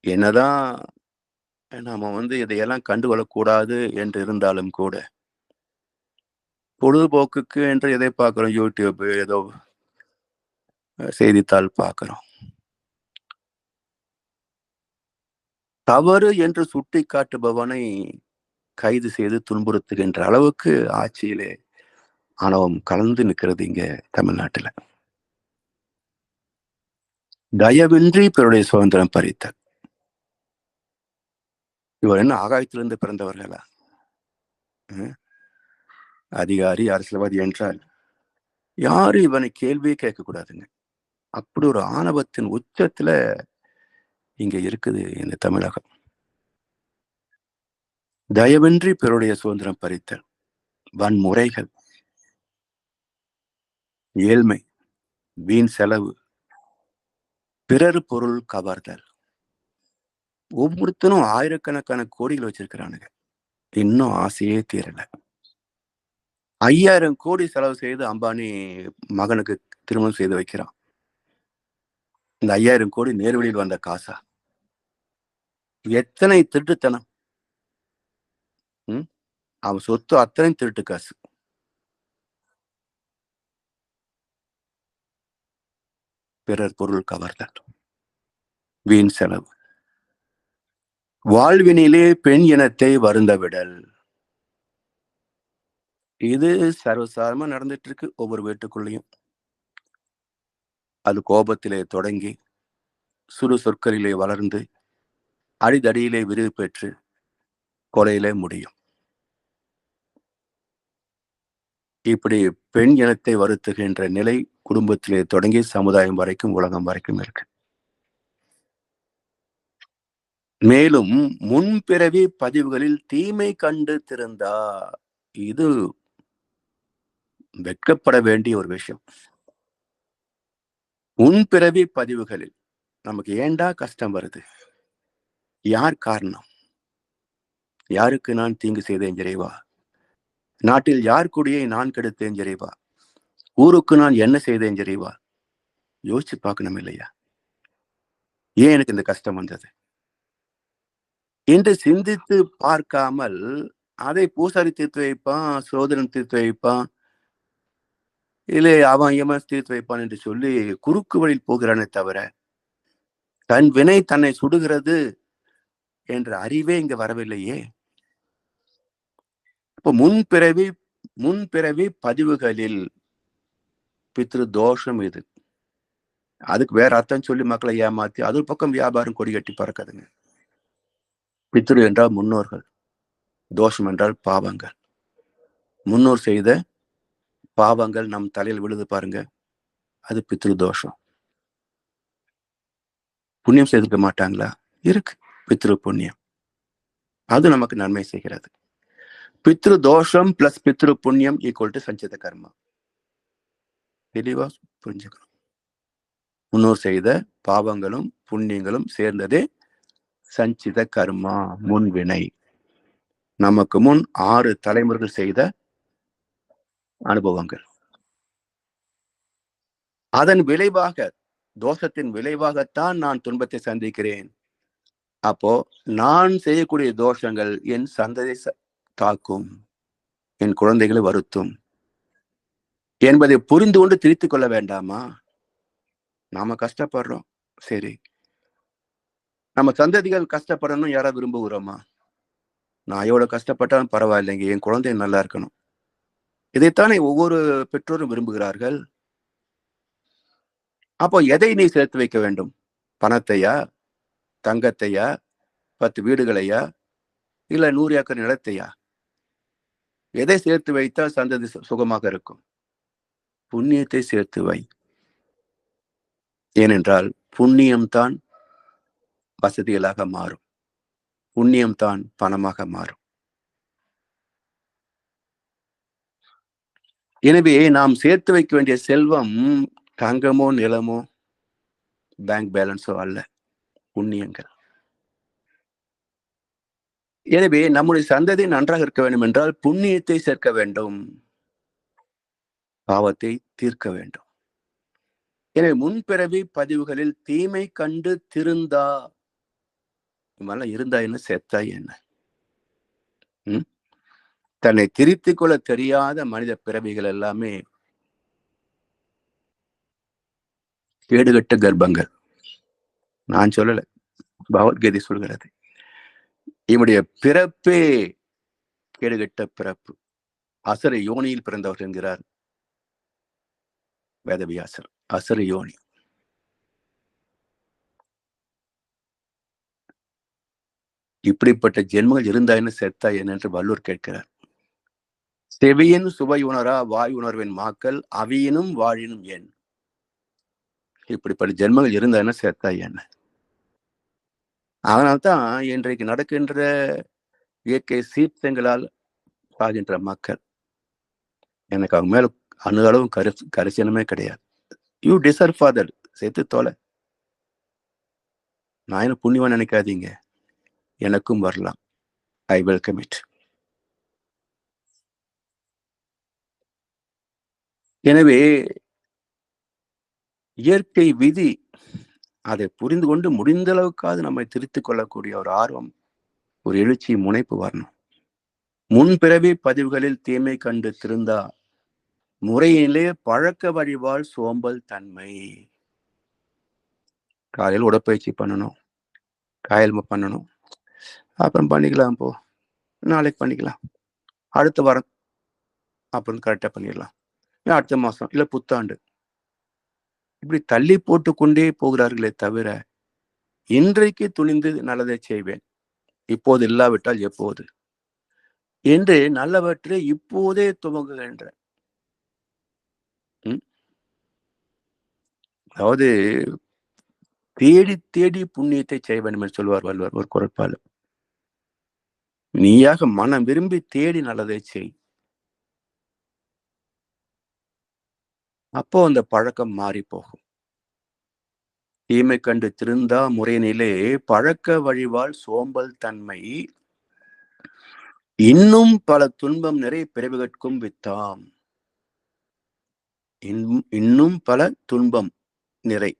என்னதான் நாம இதையெல்லாம் கண்டுகொள்ளக்கூடாது என்று இருந்தாலும் கூட, பொழுதுபோக்குக்கு என்று எதை பார்க்கிறோம்? யூடியூப், ஏதோ செய்தித்தாள் பார்க்கிறோம். தவறு என்று சுட்டி காட்டுபவனை கைது செய்து துன்புறுத்துகின்ற அளவுக்கு ஆட்சியிலே ஆணவம் கலந்து நிற்கிறது இங்க தமிழ்நாட்டுல. தயவின்றி பிறருடைய சுதந்திரம் பறித்தல். இவர் என்ன ஆகாயத்திலிருந்து பிறந்தவர்களா? அதிகாரி, அரசியல்வாதி என்றால் யாரும் இவனை கேள்வியே கேட்கக்கூடாதுங்க. அப்படி ஒரு ஆணவத்தின் உச்சத்துல இங்க இருக்குது இந்த தமிழகம். தயவின்றி பிறருடைய சுதந்திரம் பறித்தல், வன்முறைகள், ஏழ்மை, வீண் செலவு, பிறர் பொருள் கவர்தல். ஒவ்வொருத்தனும் ஆயிரக்கணக்கான கோடிகள் வச்சிருக்கிறானுங்க. இன்னும் ஆசையே தீரல. 5000 கோடி செலவு செய்து அம்பானி மகனுக்கு திருமணம் செய்து வைக்கிறான். இந்த 5000 கோடி நேர்வழியில் வந்த காசா? எத்தனை திருட்டுத்தனம்! அவன் சொத்து அத்தனை திருட்டு காசு. பிறர் பொருள் கவர்தல், வீண் செலவு, வாழ்வினிலே பெண் இனத்தை வருந்த விடல். இது சர்வசாதாரணமா நடந்துட்டு இருக்கு ஒவ்வொரு வீட்டுக்குள்ளேயும். அது கோபத்திலே தொடங்கி சுடு சொற்களிலே வளர்ந்து அடிதடியிலே விரிவு பெற்று கொலையிலே முடியும். இப்படி பெண் இனத்தை வருத்துகின்ற நிலை குடும்பத்திலே தொடங்கி சமுதாயம் வரைக்கும், உலகம் வரைக்கும் இருக்கு. மேலும் முன்பிறவி பதிவுகளில் தீமை கண்டு திருந்தா. இது வெட்கப்பட வேண்டிய ஒரு விஷயம். முன்பிறவி பதிவுகளில் நமக்கு ஏண்டா கஷ்டம் வருது? யார் காரணம்? யாருக்கு நான் தீங்கு செய்தேன் இறைவா? நாட்டில் யார் குடியை நான் கெடுத்தேன் இறைவா? ஊருக்கு நான் என்ன செய்தேன் இறைவா? யோசிச்சு பார்க்கணும் இல்லையா? ஏன் எனக்கு இந்த கஷ்டம் வந்தது என்று சிந்தித்து பார்க்காமல் அதை பூசாரி தீர்த்து வைப்பான், சோதரன் தீர்த்து வைப்பான், இல்லை அவன் இவன் தீர்த்து வைப்பான் என்று சொல்லி குறுக்கு வழியில் போகிறானே தவிர தன் வினை தன்னை சுடுகிறது என்ற அறிவே இங்க வரவில்லையே. இப்ப முன்பிறவி பதிவுகளில் பித்ரு தோஷம் இது. அதுக்கு வேற அர்த்தம் சொல்லி மக்களை ஏமாத்தி அது பக்கம் வியாபாரம் கொடி கட்டி பறக்குதுங்க. பித்ரு என்றால் முன்னோர்கள், தோஷம் என்றால் பாவங்கள். முன்னோர் செய்த பாவங்கள் நம் தலையில் விழுது பாருங்க, அது பித்ரு தோஷம். புண்ணியம் செய்திருக்க மாட்டாங்களா? இருக்கு பித்ரு புண்ணியம், அது நமக்கு நன்மை செய்கிறது. பித்ரு தோஷம் பிளஸ் பித்ரு புண்ணியம் ஈக்குவல் டு சஞ்சித கர்மா. தெளிவா புரிஞ்சுக்கணும். முன்னோர் செய்த பாவங்களும் புண்ணியங்களும் சேர்ந்ததே சஞ்சித கர்மா, முன்வினை. நமக்கு முன் 6 தலைமுறைகள் செய்த அனுபவங்கள். அதன் விளைவாக, தோஷத்தின் விளைவாகத்தான் நான் துன்பத்தை சந்திக்கிறேன். அப்போ நான் செய்யக்கூடிய தோஷங்கள் என் சந்ததியை தாக்கும், என் குழந்தைகளை வருத்தும் என்பதை புரிந்து கொண்டு திரித்துக் கொள்ள வேண்டாமா? நாம கஷ்டப்படுறோம், சரி, நம்ம சந்ததிகள் கஷ்டப்படணும் யாரா விரும்புகிறோமா? நான் எவ்வளவு கஷ்டப்பட்டாலும் பரவாயில்லைங்க, என் குழந்தை நல்லா இருக்கணும். இதைத்தானே ஒவ்வொரு பெற்றோரும் விரும்புகிறார்கள். அப்போ எதை நீ சேர்த்து வைக்க வேண்டும்? பணத்தையா, தங்கத்தையா, 10 வீடுகளையா, இல்ல 100 ஏக்கர் நிலத்தையா? எதை சேர்த்து வைத்தால் சந்ததி சுகமாக இருக்கும்? புண்ணியத்தை சேர்த்து வை. ஏனென்றால் புண்ணியம்தான் வசதிகளாக மாறும், புண்ணியம்தான் பணமாக மாறும். எனவே நாம் சேர்த்து வைக்க வேண்டிய செல்வம் தங்கமோ நிலமோ பேங்க் பேலன்ஸோ அல்ல, புண்ணியங்கள். எனவே நம்முடைய சந்ததி நன்றாக இருக்க வேண்டும் என்றால் புண்ணியத்தை சேர்க்க வேண்டும், பாவத்தை தீர்க்க வேண்டும். எனவே முன்பிறவி பதிவுகளில் தீமை கண்டு திருந்தா. இவெல்லாம் இருந்தா என்ன, செத்தா என்ன? தன்னை திருத்திக் கொள்ள தெரியாத மனித பிறவிகள் எல்லாமே கேடுகட்ட கர்ப்பங்கள். நான் சொல்லல, பகவத்கீதை சொல்கிறது. இவனுடைய பிறப்பே கேடுகெட்ட பிறப்பு, அசுர யோனியில் பிறந்தவர் என்கிறார் வேதவியாசர். அசுர யோனி. இப்படிப்பட்ட ஜென்மங்கள் இருந்தா என்ன செத்தா என்ன என்று வள்ளுவர் கேட்கிறார். செவியின் சுவை உணரா வாய் உணர்வின் மாக்கள் அவியினும் வாழினும் ஏன். இப்படிப்பட்ட ஜென்மங்கள் இருந்தா என்ன செத்தா என்ன. அதனால்தான் இன்றைக்கு நடக்கின்ற இயற்கை சீர்த்தங்களால் சாகின்ற மக்கள் எனக்கு அவங்க மேல அணு அளவும் கரிசனமே கிடையாது. யூ டிசர்வ் ஃபாதர், சேர்த்து தோலை. நான் என்ன புண்ணியமா நினைக்காதீங்க, எனக்கும் வரலாம். I welcome it. எனவே இயற்கை விதி அதை புரிந்து கொண்டு முடிந்த அளவுக்காவது நம்மை திருத்திக் கொள்ளக்கூடிய ஒரு ஆர்வம், ஒரு எழுச்சி, முனைப்பு வரணும். முன்பிறவி பதிவுகளில் தீமை கண்டு திருந்தா முறையிலே பழக்க வழிவாழ் சோம்பல் தன்மை. காலையில் உடற்பயிற்சி பண்ணணும், காயல் பண்ணணும், அப்புறம் பண்ணிக்கலாம், போ நாளைக்கு பண்ணிக்கலாம், அடுத்த வாரம் அப்புறம் கரெக்டா பண்ணிடலாம், அடுத்த மாசம் இல்ல புத்தாண்டு, இப்படி தள்ளி போட்டு கொண்டே போகிறார்களே தவிர இன்றைக்கு துணிந்து நல்லதை செய்வேன், இப்போது இல்லாவிட்டால் எப்போது என்று நல்லவற்றை இப்போதே துவங்குகின்ற. அதாவது தேடி தேடி புண்ணியத்தை செய்ய வேண்டும் என்று சொல்வார் வள்ளுவர் ஒரு குறட்பால். நீயாக மனம் விரும்பி தேடி நல்லதை செய், அப்போ அந்த பழக்கம் மாறி போகும். தீமை கண்டு திருந்தா முறையினிலே பழக்க வழிவாழ் சோம்பல் தன்மை இன்னும் பல துன்பம் நிறை பிறவிகட்கும் வித்தாம். இன்னும் பல துன்பம் நிறை.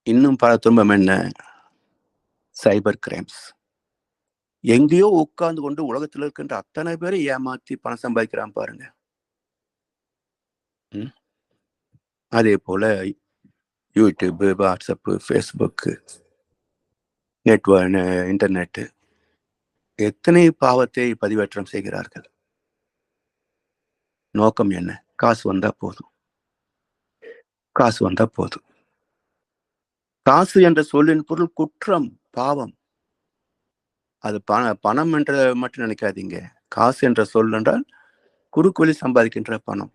இன்னும் பல துன்பம் என்ன? Cyber crimes. எங்கேயோ உட்கார்ந்து கொண்டு உலகத்தில் இருக்கின்ற அத்தனை பேரை ஏமாத்தி பணம் சம்பாதிக்கிறான் பாருங்க. அதே போல யூடியூப், வாட்ஸ்அப், ஃபேஸ்புக், இன்டர்நெட், எத்தனை பாவத்தை பதிவேற்றம் செய்கிறார்கள். நோக்கம் என்ன? காசு வந்தா போதும், காசு வந்தா போதும். காசு என்ற சொல்லின் பொருள் குற்றம், பாவம். அது பணம் என்ற மட்டும் நினைக்காதீங்க. காசு என்ற சொல் என்றால் குறுக்கு சம்பாதிக்கின்ற பணம்,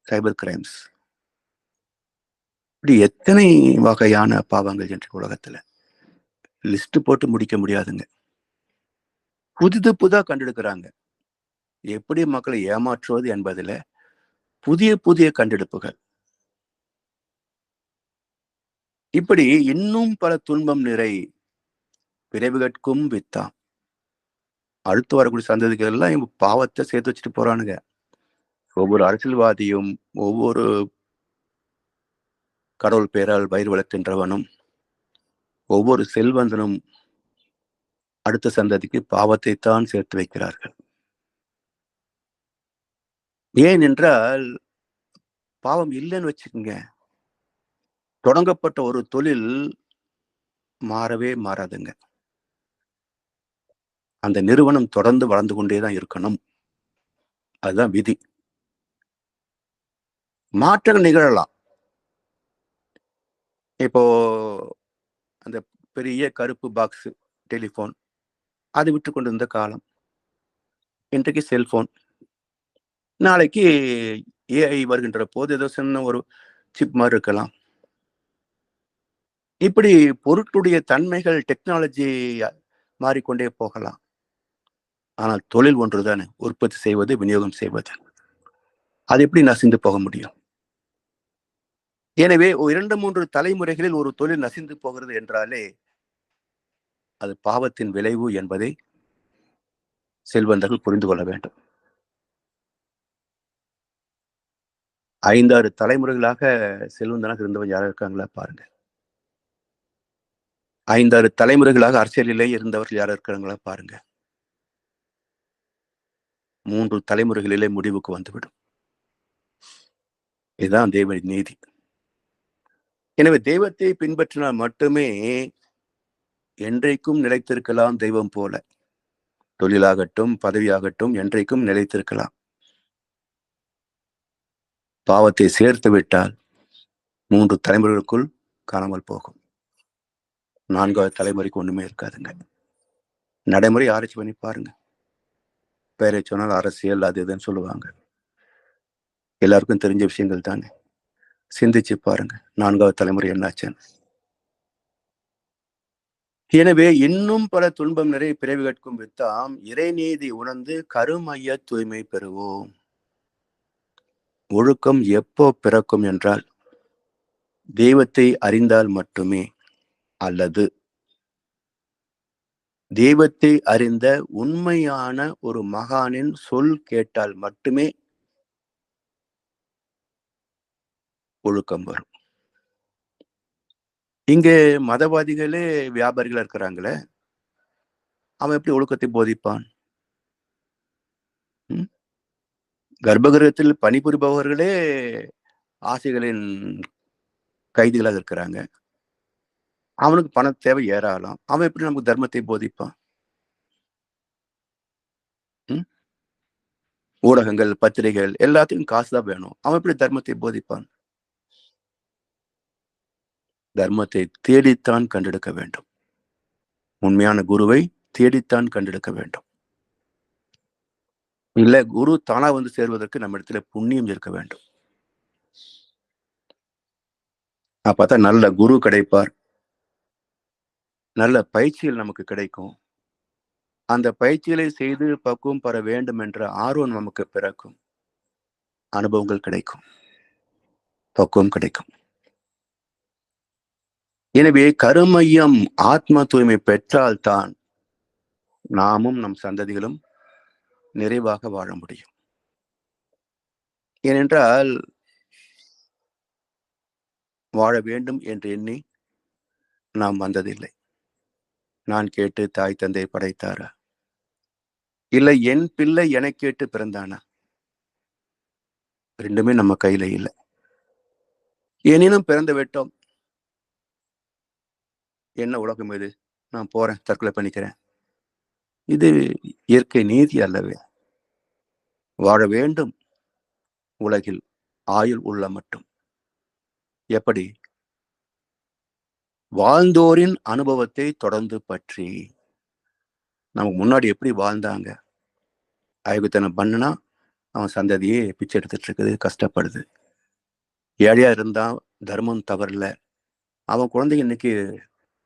சைபர் கிரைம்ஸ். இப்படி எத்தனை வகையான பாவங்கள் என்று உலகத்துல லிஸ்ட் போட்டு முடிக்க முடியாதுங்க. புதிது புதா கண்டெடுக்கிறாங்க. எப்படி மக்களை ஏமாற்றுவது என்பதில் புதிய புதிய கண்டெடுப்புகள். இப்படி இன்னும் பல துன்பம் நிறை பிறவிகட்கும் வித்தாம். அடுத்து வரக்கூடிய சந்ததிகள் எல்லாம் இவங்க பாவத்தை சேர்த்து வச்சுட்டு போறானுங்க. ஒவ்வொரு அரசியல்வாதியும் ஒவ்வொரு கடவுள் பேரால் வயிறு வளர்க்கின்றவனும் ஒவ்வொரு செல்வந்தனும் அடுத்த சந்ததிக்கு பாவத்தை தான் சேர்த்து வைக்கிறார்கள். ஏன் என்றால் பாவம் இல்லைன்னு வச்சுக்கோங்க, தொடங்கப்பட்ட ஒரு தொழில் மாறவே மாறாதுங்க. அந்த நிறுவனம் தொடர்ந்து வளர்ந்து கொண்டேதான் இருக்கணும். அதுதான் விதி. மாற்றங்கள் நிகழலாம். இப்போ அந்த பெரிய கருப்பு பாக்ஸ் டெலிபோன் அது விட்டு கொண்டிருந்த காலம், இன்றைக்கு செல்போன், நாளைக்கு ஏஐ வருகின்ற போது ஏதோ சின்ன ஒரு சிப் மாதிரி இருக்கலாம். இப்படி பொருட்களுடைய தன்மைகள், டெக்னாலஜி மாறிக்கொண்டே போகலாம். ஆனால் தொழில் ஒன்றுதானே, உற்பத்தி செய்வது, விநியோகம் செய்வது. அது எப்படி நசிந்து போக முடியும்? எனவே 2-3 தலைமுறைகளில் ஒரு தொழில் நசிந்து போகிறது என்றாலே அது பாவத்தின் விளைவு என்பதை செல்வந்தர்கள் புரிந்து கொள்ள வேண்டும். 5-6 தலைமுறைகளாக செல்வந்தனாக இருந்தவன் யாரும் இருக்காங்களா பாருங்க. 5-6 தலைமுறைகளாக அரசியலிலே இருந்தவர்கள் யாரும் இருக்கிறாங்களா பாருங்க. 3 தலைமுறைகளிலே முடிவுக்கு வந்துவிடும். இதுதான் தெய்வ நீதி. எனவே தெய்வத்தை பின்பற்றினால் மட்டுமே என்றைக்கும் நிலைத்திருக்கலாம் தெய்வம் போல. தொழிலாகட்டும், பதவியாகட்டும் என்றைக்கும் நிலைத்திருக்கலாம். பாவத்தை சேர்த்து விட்டால் 3 தலைமுறைகளுக்குள் காணாமல் போகும். 4வது தலைமுறைக்கு ஒண்ணுமே இருக்காதுங்க. நடைமுறை ஆராய்ச்சி பண்ணி பாருங்க. பேரை சொன்னால் அரசியல் அது இதுன்னு சொல்லுவாங்க. எல்லாருக்கும் தெரிஞ்ச விஷயங்கள் தானே. சிந்திச்சு பாருங்க 4வது தலைமுறை என்னாச்சுன்னு. எனவே இன்னும் பல துன்பம் நிறைய பிறவிகட்கும் வித்தாம் இறைநீதி உணர்ந்து கருமைய தூய்மை பெறுவோம். ஒழுக்கம் எப்போ பிறக்கும் என்றால் தெய்வத்தை அறிந்தால் மட்டுமே, அல்லது தெய்வத்தை அறிந்த உண்மையான ஒரு மகானின் சொல் கேட்டால் மட்டுமே ஒழுக்கம் வரும். இங்கே மதவாதிகளே வியாபாரிகளா இருக்கிறாங்களே, அவன் எப்படி ஒழுக்கத்தை போதிப்பான்? கர்ப்பகிரகத்தில் பணிபுரிபவர்களே ஆசைகளின் கைதிகளாக இருக்கிறாங்க. அவனுக்கு பண தேவை ஏராளம். அவன் எப்படி நமக்கு தர்மத்தை போதிப்பான்? ஊடகங்கள், பத்திரிகைகள் எல்லாத்துக்கும் காசுதான் வேணும். அவன் எப்படி தர்மத்தை போதிப்பான்? தர்மத்தை தேடித்தான் கண்டெடுக்க வேண்டும். உண்மையான குருவை தேடித்தான் கண்டெடுக்க வேண்டும். இல்ல குரு தானா வந்து சேர்வதற்கு நம்ம இடத்துல புண்ணியம் இருக்க வேண்டும். அப்பதான் நல்ல குரு கிடைப்பார். நல்ல பயிற்சிகள் நமக்கு கிடைக்கும். அந்த பயிற்சிகளை செய்து பக்குவம் பெற வேண்டும் என்ற ஆர்வம் நமக்கு பிறக்கும். அனுபவங்கள் கிடைக்கும். பக்குவம் கிடைக்கும். எனவே கருமையம் ஆத்ம தூய்மை பெற்றால்தான் நாமும் நம் சந்ததிகளும் நிறைவாக வாழ முடியும். ஏனென்றால் வாழ வேண்டும் என்று எண்ணி நாம் வந்ததில்லை. நான் கேட்டு தாய் தந்தை படைத்தாரா? இல்லை என் பிள்ளை என கேட்டு பிறந்தானா? ரெண்டுமே நம்ம கையில இல்லை. எனினும் பிறந்து விட்டோம். என்ன உலகம் இது? நான் போறேன், தற்கொலை பண்ணிக்கிறேன். இது இயற்கை நீதி அல்லவே. வாழ வேண்டும் உலகில் ஆயுள் உள்ள மட்டும். எப்படி? வாழ்ந்தோரின் அனுபவத்தை தொடர்ந்து பற்றி. நமக்கு முன்னாடி எப்படி வாழ்ந்தாங்க? அயோக்கியத்தனம் பண்ணுனா அவன் சந்ததியே பிச்சை எடுத்துட்டு இருக்குது, கஷ்டப்படுது. ஏழையா இருந்தா தர்மம் தவறல, அவன் குழந்தைங்க இன்னைக்கு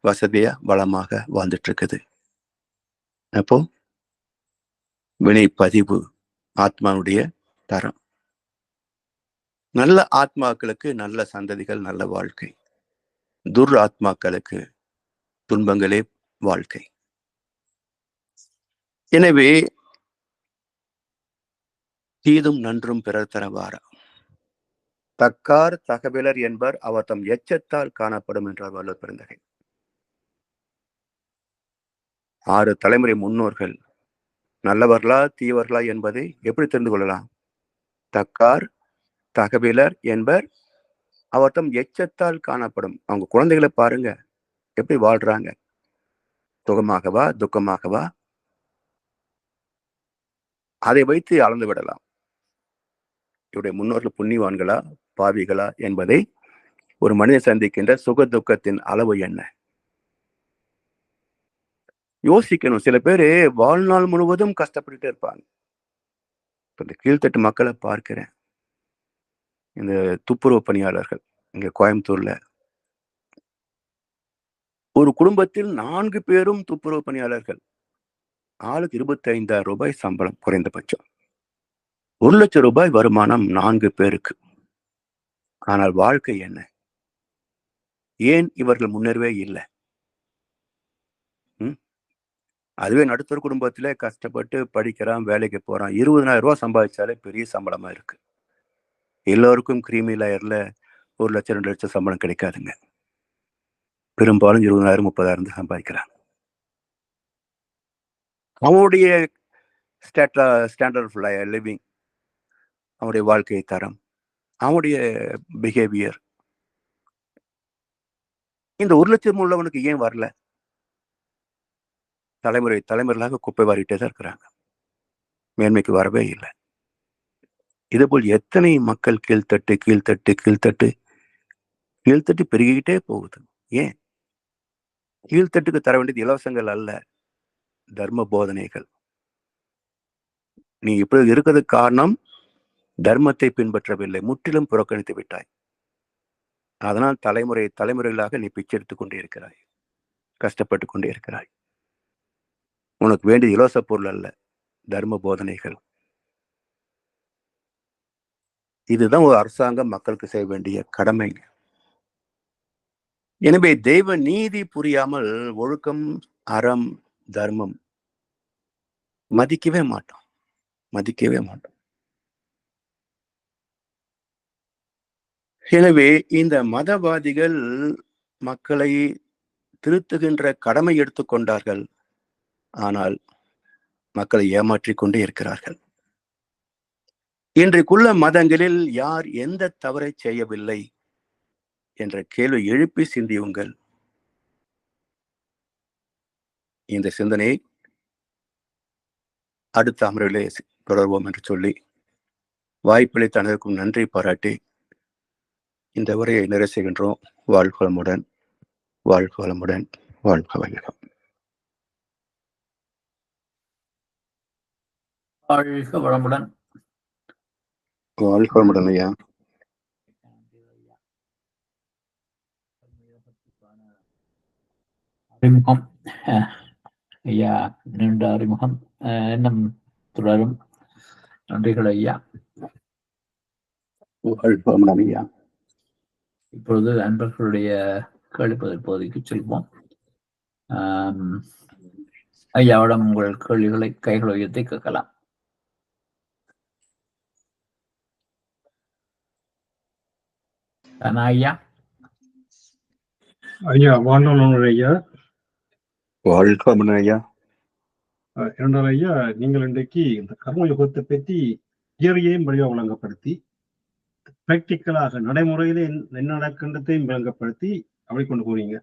வசதியா வளமாக வாழ்ந்துட்டு இருக்குது. அப்போ வினை பதிவு ஆத்மாவுடைய தரம். நல்ல ஆத்மாக்களுக்கு நல்ல சந்ததிகள், நல்ல வாழ்க்கை. துர் ஆத்மாக்களுக்கு துன்பங்களே வாழ்க்கை. எனவே தீதும் நன்றும் பிறர் தரவாரா. தக்கார் தகவலர் என்பர் அவர் தம் எச்சத்தால் காணப்படும் என்றார் வள்ளுவர் பெருந்தகை. 6 தலைமுறை முன்னோர்கள் நல்லவர்களா தீவர்களா என்பதை எப்படி தெரிந்து கொள்ளலாம்? தக்கார் தகவலர் என்பர் அவர் தம் எச்சத்தால் காணப்படும். அவங்க குழந்தைகளை பாருங்க, எப்படி வாழ்றாங்க? சுகமாகவா துக்கமாகவா? அதை வைத்து அளந்து விடலாம். இவருடைய முன்னோர்கள் புண்ணியவான்களா பாவிகளா என்பதை ஒரு மனிதன் சந்திக்கின்ற சுக துக்கத்தின் அளவு என்ன? யோசிக்கணும். சில பேரு வாழ்நாள் முழுவதும் கஷ்டப்பட்டுட்டே இருப்பாங்க. இந்த கீழ்த்தட்டு மக்களை பார்க்கிறேன். இந்த துப்புரவு பணியாளர்கள் இங்க கோயம்புத்தூர்ல ஒரு குடும்பத்தில் 4 பேரும் துப்புரவு பணியாளர்கள். ஆளுக்கு 25,000 ரூபாய் சம்பளம் குறைந்தபட்சம். 1 லட்சம் ரூபாய் வருமானம் 4 பேருக்கு. ஆனால் வாழ்க்கை என்ன? ஏன் இவர்கள் முன்னேறவே இல்லை? அதுவே நடுத்தர குடும்பத்திலே கஷ்டப்பட்டு படிக்கிறான், வேலைக்கு போறான். 20,000 ரூபாய் சம்பாதிச்சாலே பெரிய சம்பளமா இருக்கு. எல்லோருக்கும் கிரீமி லேயர்ல 1 லட்சம் 2 லட்சம் சம்பளம் கிடைக்காதுங்க. பெரும்பாலும் 20,000 30,000 சம்பாதிக்கிறாங்க. அவனுடைய ஸ்டாண்டர்ட் ஆஃப் லிவிங், அவனுடைய வாழ்க்கை தரம், அவனுடைய பிஹேவியர் இந்த 1 லட்சம் உள்ளவனுக்கு ஏன் வரல? தலைமுறைகளாக குப்பை வாரிட்டே தான் இருக்கிறாங்க. மேன்மைக்கு வரவே இல்லை. இதுபோல் எத்தனை மக்கள் கீழ்த்தட்டு பெருகிக்கிட்டே போகுது. ஏன்? கீழ்த்தட்டுக்கு தர வேண்டியது இலவசங்கள் அல்ல, தர்ம போதனைகள். நீ இப்படி இருக்கிறதுக்கு காரணம் தர்மத்தை பின்பற்றவில்லை, முற்றிலும் புறக்கணித்து விட்டாய். அதனால் தலைமுறைகளாக நீ பிச்சை எடுத்துக் கொண்டே இருக்கிறாய், கஷ்டப்பட்டு கொண்டே இருக்கிறாய். உனக்கு வேண்டிய இலவச பொருள் அல்ல, தர்ம போதனைகள். இதுதான் ஒரு அரசாங்கம் மக்களுக்கு செய்ய வேண்டிய கடமைங்க. எனவே தெய்வ நீதி புரியாமல் ஒழுக்கம், அறம், தர்மம் மதிக்கவே மாட்டோம். எனவே இந்த மதவாதிகள் மக்களை திருத்துகின்ற கடமை எடுத்துக்கொண்டார்கள். ஆனால் மக்களை ஏமாற்றிக் கொண்டே இருக்கிறார்கள். இன்றைக்குள்ள மதங்களில் யார் எந்த தவறை செய்யவில்லை என்ற கேள்வி எழுப்பி சிந்தியுங்கள். இந்த சிந்தனையை அடுத்த அமர்விலே தொடர்வோம் என்று சொல்லி வாய்ப்பளித்த அனைவருக்கும் நன்றி பாராட்டி இந்த உரையை நிறைவு செய்கின்றோம். வாழ்க வளமுடன், வாழ்க வளமுடன், வாழ்க வையகம். வாழ்க வளமுடன், வாழ்க வளமுடன் ஐயா. அறிமுகம் ஐயா, நீண்ட அறிமுகம் இன்னும் தொடரும். நன்றிகள் ஐயா. வாழ்க வளமுடன் ஐயா. இப்பொழுது அன்பர்களுடைய கேள்விப்பதில் பகுதிக்கு செல்வோம். ஐயாவிடம் உங்கள் கேள்விகளை கைகள் உயர்த்தி கேட்கலாம். ஐயா ஐயா வாழ்நாள் ஐயா. வாழ்க வளமுடன் ஐயா. இரண்டாவது ஐயா, நீங்கள் இன்றைக்கு இந்த கர்மயுகத்தை பற்றி தியரியையும் வழியாக வழங்கப்படுத்தி பிராக்டிக்கலாக நடைமுறையில என்ன நடக்கின்றதையும் விளங்கப்படுத்தி அப்படி கொண்டு போறீங்க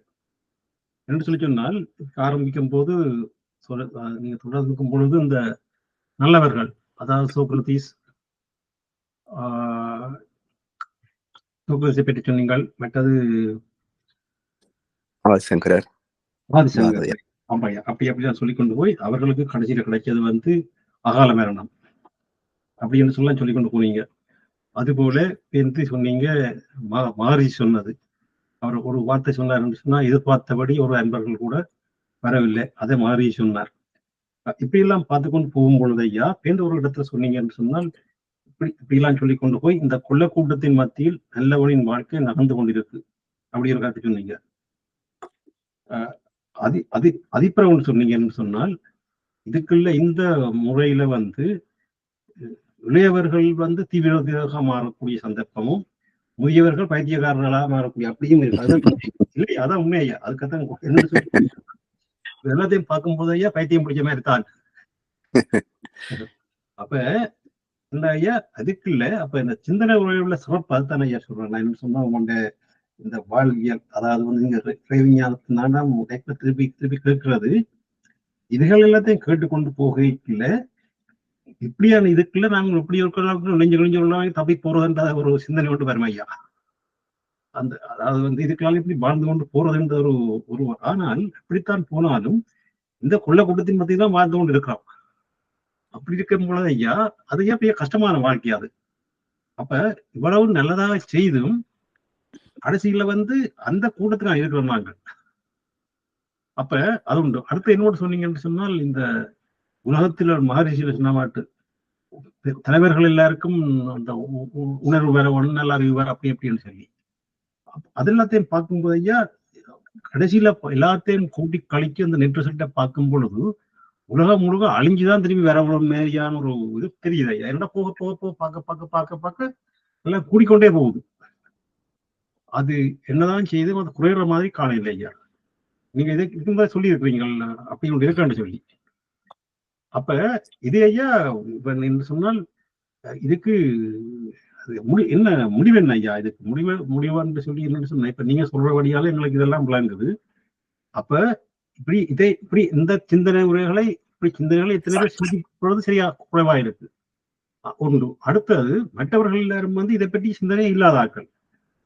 என்று சொல்லி சொன்னால், ஆரம்பிக்கும் போது நீங்க தொடர்ந்துக்கும் பொழுது இந்த நல்லவர்கள், அதாவது சோக்ரதீஸ் பற்றி சொன்னீங்கள். மற்றது ஆதிசங்கரர். ஆமாய்யா, அப்படிதான் சொல்லி கொண்டு போய் அவர்களுக்கு கடைசியில கிடைச்சது அகால மரணம் அப்படின்னு சொல்லி கொண்டு போனீங்க. அதுபோல என்று சொன்னீங்க மாறி சொன்னது, அவர் ஒரு வார்த்தை சொன்னார் சொன்னா எதிர்பார்த்தபடி ஒரு அன்பர்கள் கூட வரவில்லை, அதை மாறி சொன்னார். இப்படி எல்லாம் பார்த்து கொண்டு போகும் பொழுது ஐயா பேருந்து ஒரு இடத்துல சொன்னீங்கன்னு சொன்னால், இப்படிலாம் சொல்லி கொண்டு போய் இந்த கொள்ள கூட்டத்தின் மத்தியில் நல்லவனின் வாழ்க்கை நடந்து கொண்டிருக்கு அப்படி ஒரு கருத்து சொன்னீங்க. அதிப்பிரவன் சொன்னீங்கன்னு சொன்னால், இதுக்குள்ள இந்த முறையில இளையவர்கள் தீவிரவாதியாக மாறக்கூடிய சந்தர்ப்பமும், முதியவர்கள் பைத்தியக்காரர்களாக மாறக்கூடிய அப்படியும் இருக்கு. இல்லை, அதான் உண்மையா. அதுக்கத்தான் என்ன சொல்லி எல்லாத்தையும் பார்க்கும்போது ஐயா பைத்தியம் பிடிச்ச மாதிரி தான். அப்ப இந்த ஐயா அதுக்குள்ள அப்ப இந்த சிந்தனை உள்ள சிறப்பு அதுதான் ஐயா சொல்றேன். நான் என்ன சொன்னா, உங்க இந்த வாழ்வியல், அதாவது நீங்க திருப்பி கேட்கிறது, இதுகள் எல்லாத்தையும் கேட்டுக்கொண்டு போகல இப்படியான இதுக்குள்ள நாங்கள் இப்படி இருக்கிற தப்பி போறதுன்ற ஒரு சிந்தனை கொண்டு வரும் ஐயா. அந்த அதாவது இதுக்கெல்லாம் இப்படி வாழ்ந்து கொண்டு போறதுன்ற ஒரு ஆனால் இப்படித்தான் போனாலும் இந்த கொள்ள கூட்டத்தின் மத்திய தான் வாழ்ந்து கொண்டு இருக்கிறோம். அப்படி இருக்கும் பொழுது ஐயா அது பெரிய கஷ்டமான வாழ்க்கையாது. அப்ப இவ்வளவு நல்லதாக செய்தும் கடைசியில அந்த கூட்டத்துக்கு இருக்கிறோம் நாங்கள். அப்ப அது உண்டு. அடுத்து என்னோட சொன்னீங்கன்னு சொன்னால், இந்த உலகத்தில் மகரிஷியில சொன்னமாட்டு தலைவர்கள் எல்லாருக்கும் அந்த உணர்வு வேற, ஒன்னு அறிவு வேற, அப்படி அப்படின்னு சொல்லி அது எல்லாத்தையும் பார்க்கும்போது ஐயா கடைசியில எல்லாத்தையும் கூட்டி கழிக்க அந்த நெற்று சட்டை பார்க்கும் பொழுது உலகம் முழுக்க அழிஞ்சுதான் திரும்பி வேற மாதிரியான ஒரு இது தெரியுது ஐயா. என்ன போக போக போக பார்க்க எல்லாம் கூடிக்கொண்டே போகுது. அது என்னதான் செய்து அது குறையிற மாதிரி காணல ஐயா. நீங்க இதுக்கு சொல்லி இருக்கிறீங்க அப்படி ஒன்று இருக்கான்னு சொல்லி. அப்ப இது ஐயா என்று சொன்னால் இதுக்கு என்ன முடிவு என்ன ஐயா? இதுக்கு முடிவான்னு சொல்லி என்னன்னு சொன்ன இப்ப நீங்க சொல்ற வழியால எங்களுக்கு இதெல்லாம் விளங்குது. அப்ப இப்படி இந்த சிந்தனை முறைகளை எத்தனை பேர் சிந்திப்பது சரியா குறைவா இருக்கு. ஒன்று. அடுத்தது, மற்றவர்கள் எல்லாரும் இதை பற்றி சிந்தனை இல்லாத ஆட்கள்.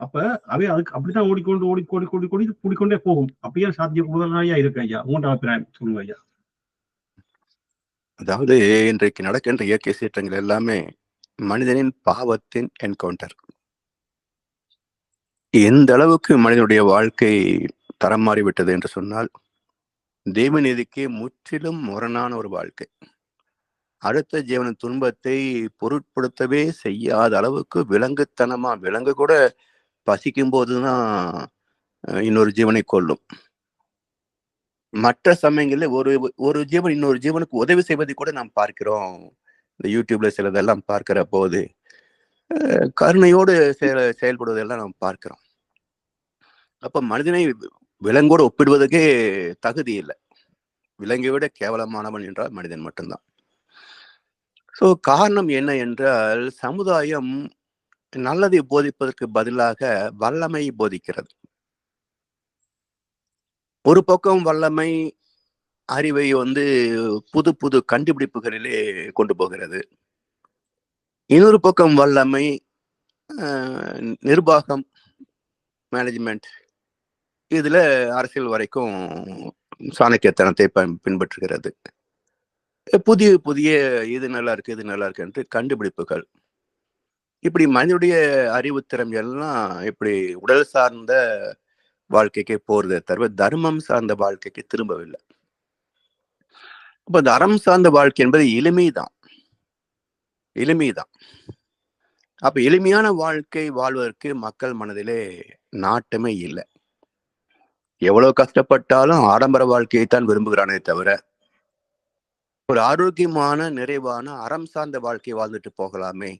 அப்ப அவை அதுக்கு அப்படித்தான் கூடிக்கொண்டே போகும். அப்படியே சாத்திய முதலாளியா இருக்கு ஐயா. உங்களோட அபிப்பிராயம் சொல்லுங்க ஐயா. அதாவது இன்றைக்கு நடக்கின்ற இயற்கை சீற்றங்கள் எல்லாமே மனிதனின் பாவத்தின் என்கவுண்டர். எந்த அளவுக்கு மனிதனுடைய வாழ்க்கை தரம் மாறிவிட்டது என்று சொன்னால், தெய்வநீதிக்கு முற்றிலும் முரணான ஒரு வாழ்க்கை. அடுத்த ஜீவனின் துன்பத்தை பொருட்படுத்தவே செய்யாத அளவுக்கு விலங்கு கூட பசிக்கும் போதுதான் இன்னொரு ஜீவனை கொல்லும். மற்ற சமயங்களில் ஒரு ஜீவன் இன்னொரு ஜீவனுக்கு உதவி செய்வதை கூட நாம் பார்க்கிறோம். இந்த யூடியூப்ல சிலதெல்லாம் பார்க்கிற போது கருணையோடு செயல்படுவதெல்லாம் நாம் பார்க்கிறோம். அப்ப மனிதனை விலங்கோடு ஒப்பிடுவதற்கே தகுதி இல்லை. விலங்கை விட கேவலமானவன் என்றால் மனிதன் மட்டும்தான். சோ காரணம் என்ன என்றால், சமுதாயம் நல்லதை போதிப்பதற்கு பதிலாக வல்லமை போதிக்கிறது. ஒரு பக்கம் வல்லமை அறிவை புது புது கண்டுபிடிப்புகளிலே கொண்டு போகிறது. இன்னொரு பக்கம் வல்லமை நிர்வாகம், மேனேஜ்மெண்ட், இதுல அரசியல் வரைக்கும் சாணக்கியத்தனத்தை பின்பற்றுகிறது. புதிய புதிய இது நல்லா இருக்கு என்று கண்டுபிடிப்புகள். இப்படி மனிதனுடைய அறிவுத்திறம் எல்லாம் இப்படி உடல் சார்ந்த வாழ்க்கைக்கு போறதே தவிர தர்மம் சார்ந்த வாழ்க்கைக்கு திரும்பவில்லை. அப்ப இந்த அறம் சார்ந்த வாழ்க்கை என்பது எளிமைதான். அப்ப எளிமையான வாழ்க்கை வாழ்வதற்கு மக்கள் மனதிலே நாட்டமே இல்லை. எவ்வளவு கஷ்டப்பட்டாலும் ஆடம்பர வாழ்க்கையை தான் விரும்புகிறானே தவிர ஒரு ஆரோக்கியமான நிறைவான அறம் சார்ந்த வாழ்க்கை வாழ்ந்துட்டு போகலாமே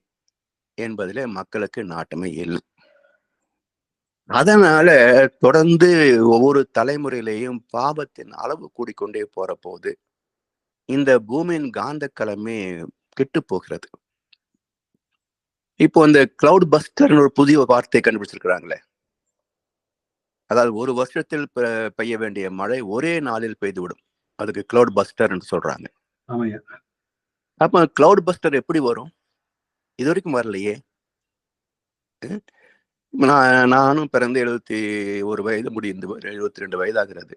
என்பதிலே மக்களுக்கு நாட்டமே இல்லை. அதனால தொடர்ந்து ஒவ்வொரு தலைமுறையிலையும் பாவத்தின் அளவு கூடிக்கொண்டே போற போது இந்த பூமியின் காந்த களமே கெட்டு போகிறது. இப்போ இந்த கிளவுட் பஸ்டர்னு ஒரு புதிய வார்த்தையை கண்டுபிடிச்சிருக்கிறாங்களே. அதாவது ஒரு வருஷத்தில் பெய்ய வேண்டிய மழை ஒரே நாளில் பெய்துவிடும். அதுக்கு கிளவுட் பஸ்டர் என்று சொல்றாங்க. அப்ப கிளவுட் பஸ்டர் எப்படி வரும்? இது வரைக்கும் வரலையே. நானும் பிறந்து 71 வயது முடிந்து 72 வயதாகிறது.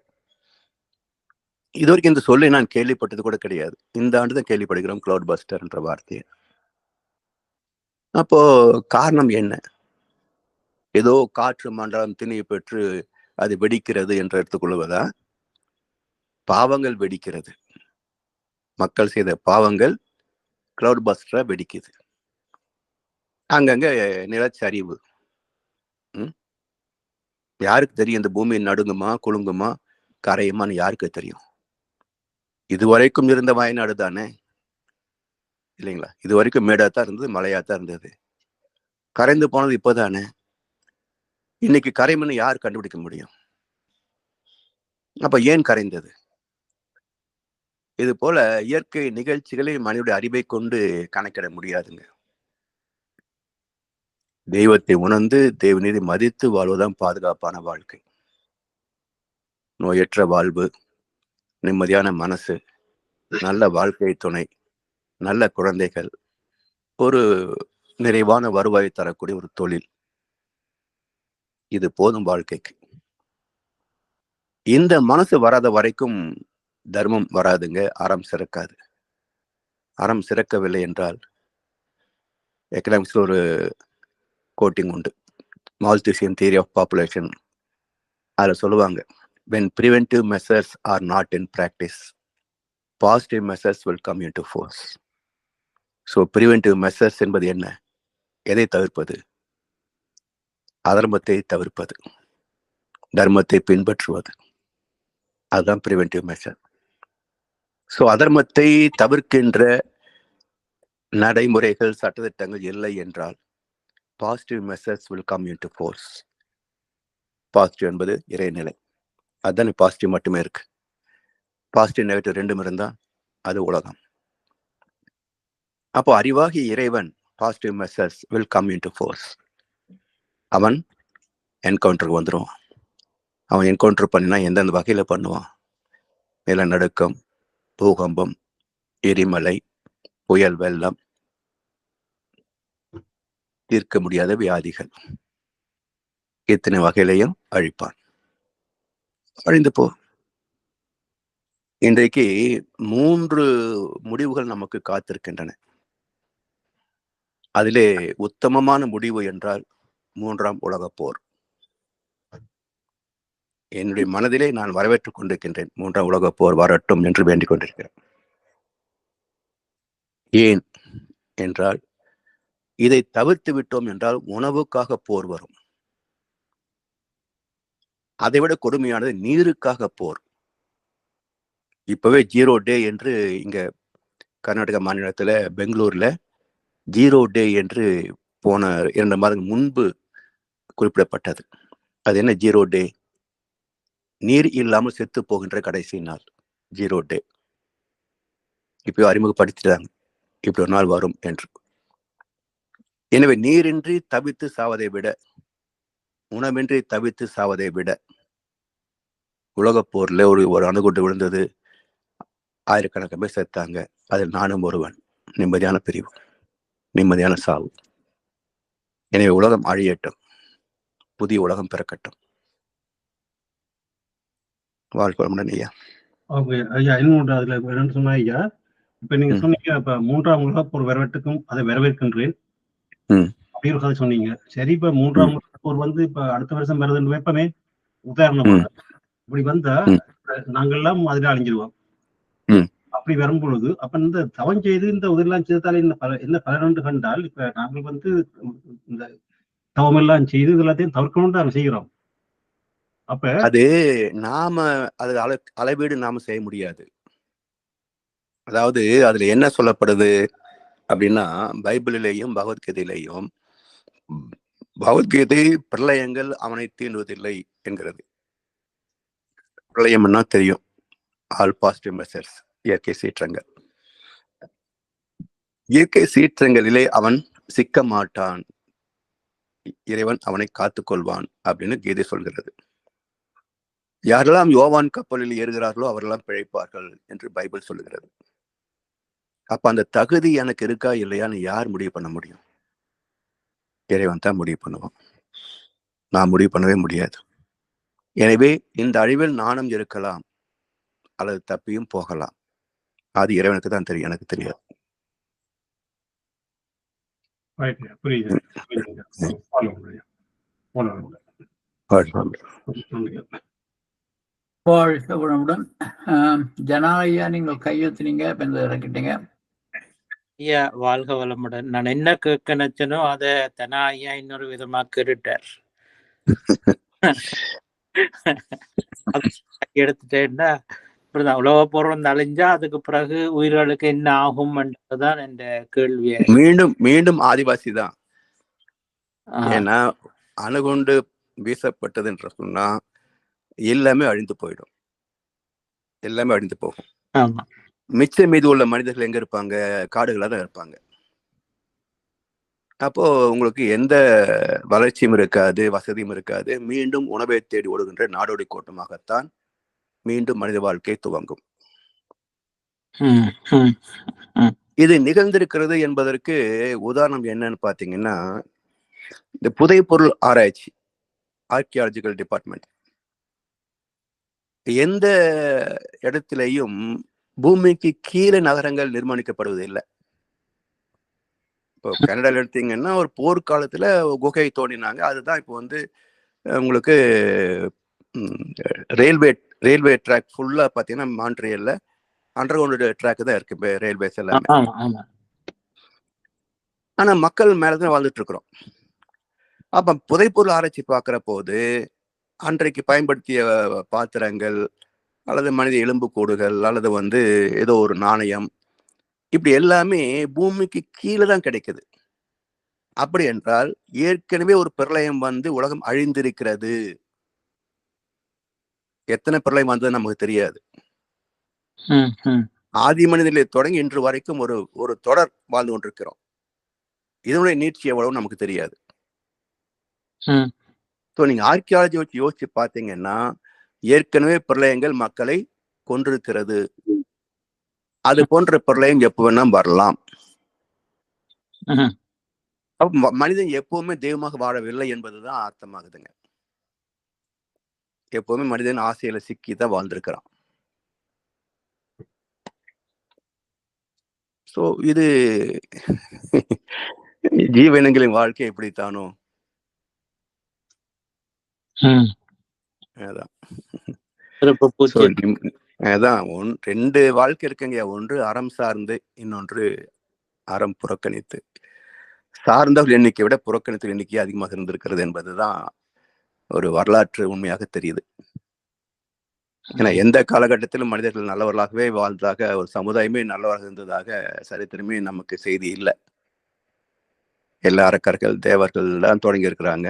இது வரைக்கும் இந்த சொல்லை நான் கேள்விப்பட்டது கூட கிடையாது. இந்த ஆண்டு தான் கேள்விப்படுகிறோம் கிளவுட் பஸ்டர் என்ற வார்த்தையை. அப்போ காரணம் என்ன? ஏதோ காற்று மண்டலம் திணிவு பெற்று அது வெடிக்கிறது என்று எடுத்துக்கொள்வதா? பாவங்கள் வெடிக்கிறது. மக்கள் செய்த பாவங்கள் கிளவுட் பஸ்டரா வெடிக்குது. அங்கங்க நிலச்சரிவு. யாருக்கு தெரியும்? இந்த பூமி நடுங்குமா குலுங்குமா கரையுமான்னு யாருக்கு தெரியும்? இதுவரைக்கும் இருந்த வயநாடு தானே, இல்லைங்களா? இது வரைக்கும் மேடாத்தான் இருந்தது, மழையாத்தான் இருந்தது. கரைந்து போனது இப்பதானே. இன்னைக்கு கரைமன்னு யார் கண்டுபிடிக்க முடியும்? அப்ப ஏன் கரைந்தது? இது போல இயற்கை நிகழ்ச்சிகளை மனிதனுடைய அறிவை கொண்டு கணக்கிட முடியாதுங்க. தெய்வத்தை உணர்ந்து தெய்வநீதி மதித்து வாழ்வதுதான் பாதுகாப்பான வாழ்க்கை. நோயற்ற வாழ்வு, நிம்மதியான மனசு, நல்ல வாழ்க்கை துணை, நல்ல குழந்தைகள், ஒரு நிறைவான வருவாய் தரக்கூடிய ஒரு தொழில், இது போதும் வாழ்க்கைக்கு. இந்த மனசு வராத வரைக்கும் தர்மம் வராதுங்க, அறம் சிறக்காது. அறம் சிறக்கவில்லை என்றால், எக்கனாமிக்ஸ்ல ஒரு கோட்டிங் உண்டு, மால்தூசியன் தியரி ஆஃப் பாப்புலேஷன். அதில் சொல்லுவாங்க, when preventive measures are not in practice, positive measures will come into force. So preventive measures என்பது என்ன? எதை தவிர்ப்பது? அதர்மத்தை தவிர்ப்பது, தர்மத்தை பின்பற்றுவது, அதுதான் பிரிவென்டிவ் மெஷர். ஸோ அதர்மத்தை தவிர்க்கின்ற நடைமுறைகள், சட்டத்திட்டங்கள் இல்லை என்றால் positive measures will come into force. Positive என்பது இறைநிலை, அதுதான் பாசிட்டிவ் மட்டுமே இருக்கு. பாசிட்டிவ் நெகட்டிவ் ரெண்டும் இருந்தால் அது உலகம். அப்போ அறிவாகி இறைவன் positive measures will come into force. அவன் என்கவுண்டருக்கு வந்துடுவான். அவன் என்கவுண்டர் பண்ணினா எந்தெந்த வகையில் பண்ணுவான்? நிலநடுக்கம், பூகம்பம், எரிமலை, புயல், வெள்ளம், தீர்க்க முடியாத வியாதிகள், இத்தனை வகையிலையும் அழிப்பான். அழிந்து போ. இன்றைக்கு 3 முடிவுகள் நமக்கு காத்திருக்கின்றன. அதிலே உத்தமமான முடிவு என்றால் 3ஆம் உலகப் போர். என்னுடைய மனதிலே நான் வரவேற்றுக் கொண்டிருக்கின்றேன். 3ஆம் உலகப் போர் வரட்டும் என்று வேண்டிக் கொண்டிருக்கிறேன். ஏன் என்றால், இதை தவிர்த்து விட்டோம் என்றால் உணவுக்காக போர் வரும். அதைவிட கொடுமையானது நீருக்காக போர். இப்பவே 0 டே என்று இங்க கர்நாடக மாநிலத்துல பெங்களூர்ல 0 டே என்று போன 2 மாதங்கள் முன்பு குறிப்பிடப்பட்டது. அது என்ன 0 டே? நீர் இல்லாமல் செத்து போகின்ற கடைசி நாள் 0 டே. இப்போ அறிமுகப்படுத்திட்டாங்க, இப்படி ஒரு நாள் வரும் என்று. எனவே நீரின்றி தவித்து சாவதை விட, உணவின்றி தவித்து சாவதை விட, உலகப் போர்ல ஒரு அணுகுண்டு விழுந்தது, ஆயிரக்கணக்கான பேர் செத்தாங்க, அதில் நானும் ஒருவன். நிம்மதியான பிரிவு, நிம்மதியான சாவு. எனவே உலகம் அழியட்டும், புதிய உலகம் பிறக்கட்டும். வாழ்க்கை ஐயா. ஐயா இன்னொன்று அதுல என்னன்னு சொன்னா ஐயா, இப்ப நீங்க சொன்னீங்க இப்ப 3ஆம் உலகப் போர் வரவேற்றுக்கும் அதை வரவேற்கின்றேன் அப்படி ஒரு கதை சொன்னீங்க. சரி, இப்ப 3ஆம் உலகப் போர் வந்து இப்ப அடுத்த வருஷம் வருதுன்னு வைப்பமே, உதாரணமாக இப்படி வந்தா நாங்கெல்லாம் அதுல அழிஞ்சிருவோம். அப்படி வரும் பொழுது அப்ப இந்த தவம் செய்து இந்த உதவியெல்லாம் செய்தால என்ன பலன் கண்டால், இப்ப நாங்கள் வந்து இந்த தவம் எல்லாம் செய்து எல்லாத்தையும் தவிர்க்கணும் தான் செய்கிறோம். அப்ப அது நாம அது அளவீடு நாம செய்ய முடியாது. அதாவது அதுல என்ன சொல்லப்படுது அப்படின்னா, பைபிளிலேயும் பகவத்கீதையிலையும் பகவத்கீதை பிரளயங்கள் அவனை தீண்டுவதில்லை என்கிறது. பிரளயம்னா தெரியும், ஆல் பாசிட்டிவ் மெசர்ஸ், இயற்கை சீற்றங்கள். இயற்கை சீற்றங்களிலே அவன் சிக்க மாட்டான், இறைவன் அவனை காத்துக்கொள்வான் அப்படின்னு கீதை சொல்கிறது. யாரெல்லாம் யோவான் கப்பலில் ஏறுகிறார்களோ அவரெல்லாம் பிழைப்பார்கள் என்று பைபிள் சொல்லுகிறது. அப்ப அந்த தகுதி எனக்கு இருக்கா இல்லையான்னு யார் முடிவு பண்ண முடியும்? இறைவன் தான் முடிவு பண்ணுவான். நான் முடிவு பண்ணவே முடியாது. எனவே இந்த அழிவில் நானும் இருக்கலாம் அல்லது தப்பியும் போகலாம். அது இறைவனுக்கு தான் தெரியும், எனக்கு தெரியாது. வாழ்க வளமுடன். ஜனாயா, நீங்கள் கையெழுத்தினீங்க, இப்ப இந்த இறக்கிட்டீங்க. ஐயா வாழ்க வளமுடன். நான் என்ன கேட்க நினைச்சனோ அதை தனா ஐயா இன்னொரு விதமா கேட்டுட்டார். எடுத்துட்டேன்னா இப்படிதான் உலக போர் அழிஞ்சா அதுக்கு பிறகு உயிர்களுக்கு என்ன ஆகும் என்றதுதான் என் கேள்வியை. மீண்டும் மீண்டும் ஆதிவாசி தான். ஏன்னா அணுகுண்டு வீசப்பட்டது என்று சொன்னா எல்லாமே அழிந்து போயிடும், எல்லாமே அழிந்து போகும். ஆமா, மிச்சம் மீது உள்ள மனிதர்கள் எங்க இருப்பாங்க? காடுகளா தான் இருப்பாங்க. அப்போ உங்களுக்கு எந்த வளர்ச்சியும் இருக்காது, வசதியும் இருக்காது. மீண்டும் உணவை தேடி ஓடுகின்ற நாடோடி கோட்டமாகத்தான் மீண்டும் மனித வாழ்க்கை துவங்கும். இது நிகழ்ந்திருக்கிறது என்பதற்கு உதாரணம் என்னன்னு பாத்தீங்கன்னா, இந்த புதைப்பொருள் ஆராய்ச்சி, ஆர்கியாலஜிக்கல் டிபார்ட்மெண்ட், எந்த இடத்திலையும் பூமிக்கு கீழே நகரங்கள் நிர்மாணிக்கப்படுவது இல்லை. இப்போ கனடால எடுத்தீங்கன்னா ஒரு போர்க்காலத்துல குகை தோண்டினாங்க. அதுதான் இப்போ வந்து உங்களுக்கு ரயில்வே ட்ராக் ஃபுல்லா பாத்தீங்கன்னா மான்ட்ரியல்ல அண்டர் கிரவுண்ட் ட்ராக் தான் இருக்கு, இப்போ ரயில்வேஸ் எல்லாமே. ஆனா மக்கள் மேலதான் வாழ்ந்துட்டு இருக்கிறோம். அப்ப புதைப்பொருள் ஆராய்ச்சி பார்க்கிற போது அன்றைக்கு பயன்படுத்திய பாத்திரங்கள் அல்லது மனித எலும்புக்கூடுகள் அல்லது வந்து ஏதோ ஒரு நாணயம், இப்படி எல்லாமே பூமிக்கு கீழே தான் கிடைக்குது. அப்படி என்றால் ஏற்கனவே ஒரு பிரளயம் வந்து உலகம் அழிந்திருக்கிறது. எத்தனை பிரளயம் வந்தது நமக்கு தெரியாது. ஆதி மனிதனிலே தொடங்கி இன்று வரைக்கும் ஒரு தொடர் வாழ்ந்து கொண்டிருக்கிறோம். இதனுடைய நீட்சி எவ்வளவு நமக்கு தெரியாது. நீங்க ஆர்கியாலஜி வச்சு யோசிச்சு பார்த்தீங்கன்னா ஏற்கனவே பிரளயங்கள் மக்களை கொண்டிருக்கிறது. அது போன்ற பிரளயம் எப்போ வேணா வரலாம். மனிதன் எப்பவுமே தெய்வமாக வாழவில்லை என்பதுதான் அர்த்தமாகுதுங்க. எப்பவுமே மனிதன் ஆசையில சிக்கிதான் வாழ்ந்திருக்கிறான். சோ இது ஜீவனங்களின் வாழ்க்கை எப்படித்தானோ அதான். அதான் ரெண்டு வாழ்க்கை இருக்குங்க. ஒன்று அறம் சார்ந்து, இன்னொன்று அறம் புறக்கணித்து. சார்ந்தவர்கள் எண்ணிக்கை விட புறக்கணித்து எண்ணிக்கை அதிகமாக இருந்திருக்கிறது என்பதுதான் ஒரு வரலாற்று உண்மையாக தெரியுது. ஏன்னா எந்த காலகட்டத்திலும் மனிதர்கள் நல்லவர்களாகவே வாழ்ந்ததாக, ஒரு சமுதாயமே நல்லவராக இருந்ததாக சரித்திரமே நமக்கு செய்தி இல்லை. எல்லா அரக்கர்கள் தேவர்கள் தான் தொடங்கி இருக்கிறாங்க.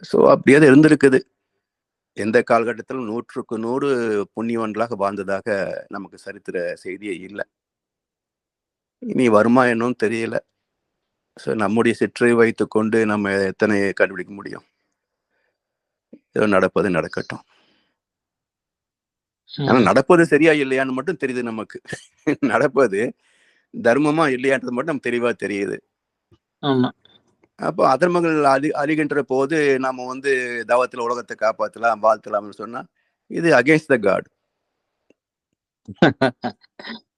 சோ அப்படியே இருந்திருக்குது. எந்த காலகட்டத்திலும் 100க்கு 100 புண்ணியவன்களாக வாழ்ந்ததாக நமக்கு சரித்திர செய்தியே இல்லை. இனி வருமா என்னும் தெரியல. ஸோ நம்முடைய சிற்றை வைத்துக் கொண்டு நம்ம எத்தனை கண்டுபிடிக்க முடியும்? ஏதோ நடப்பது நடக்கட்டும். ஆனா நடப்பது சரியா இல்லையான்னு மட்டும் தெரியுது நமக்கு. நடப்பது தர்மமா இல்லையான்றது மட்டும் நமக்கு தெளிவா தெரியுது. அப்போ அதர்மங்கள் அழிகின்ற போது நாம தவத்துல உலகத்தை காப்பாற்றலாம், வாழ்த்தலாம்னு சொன்னா இது அகேன்ஸ்ட் த காட்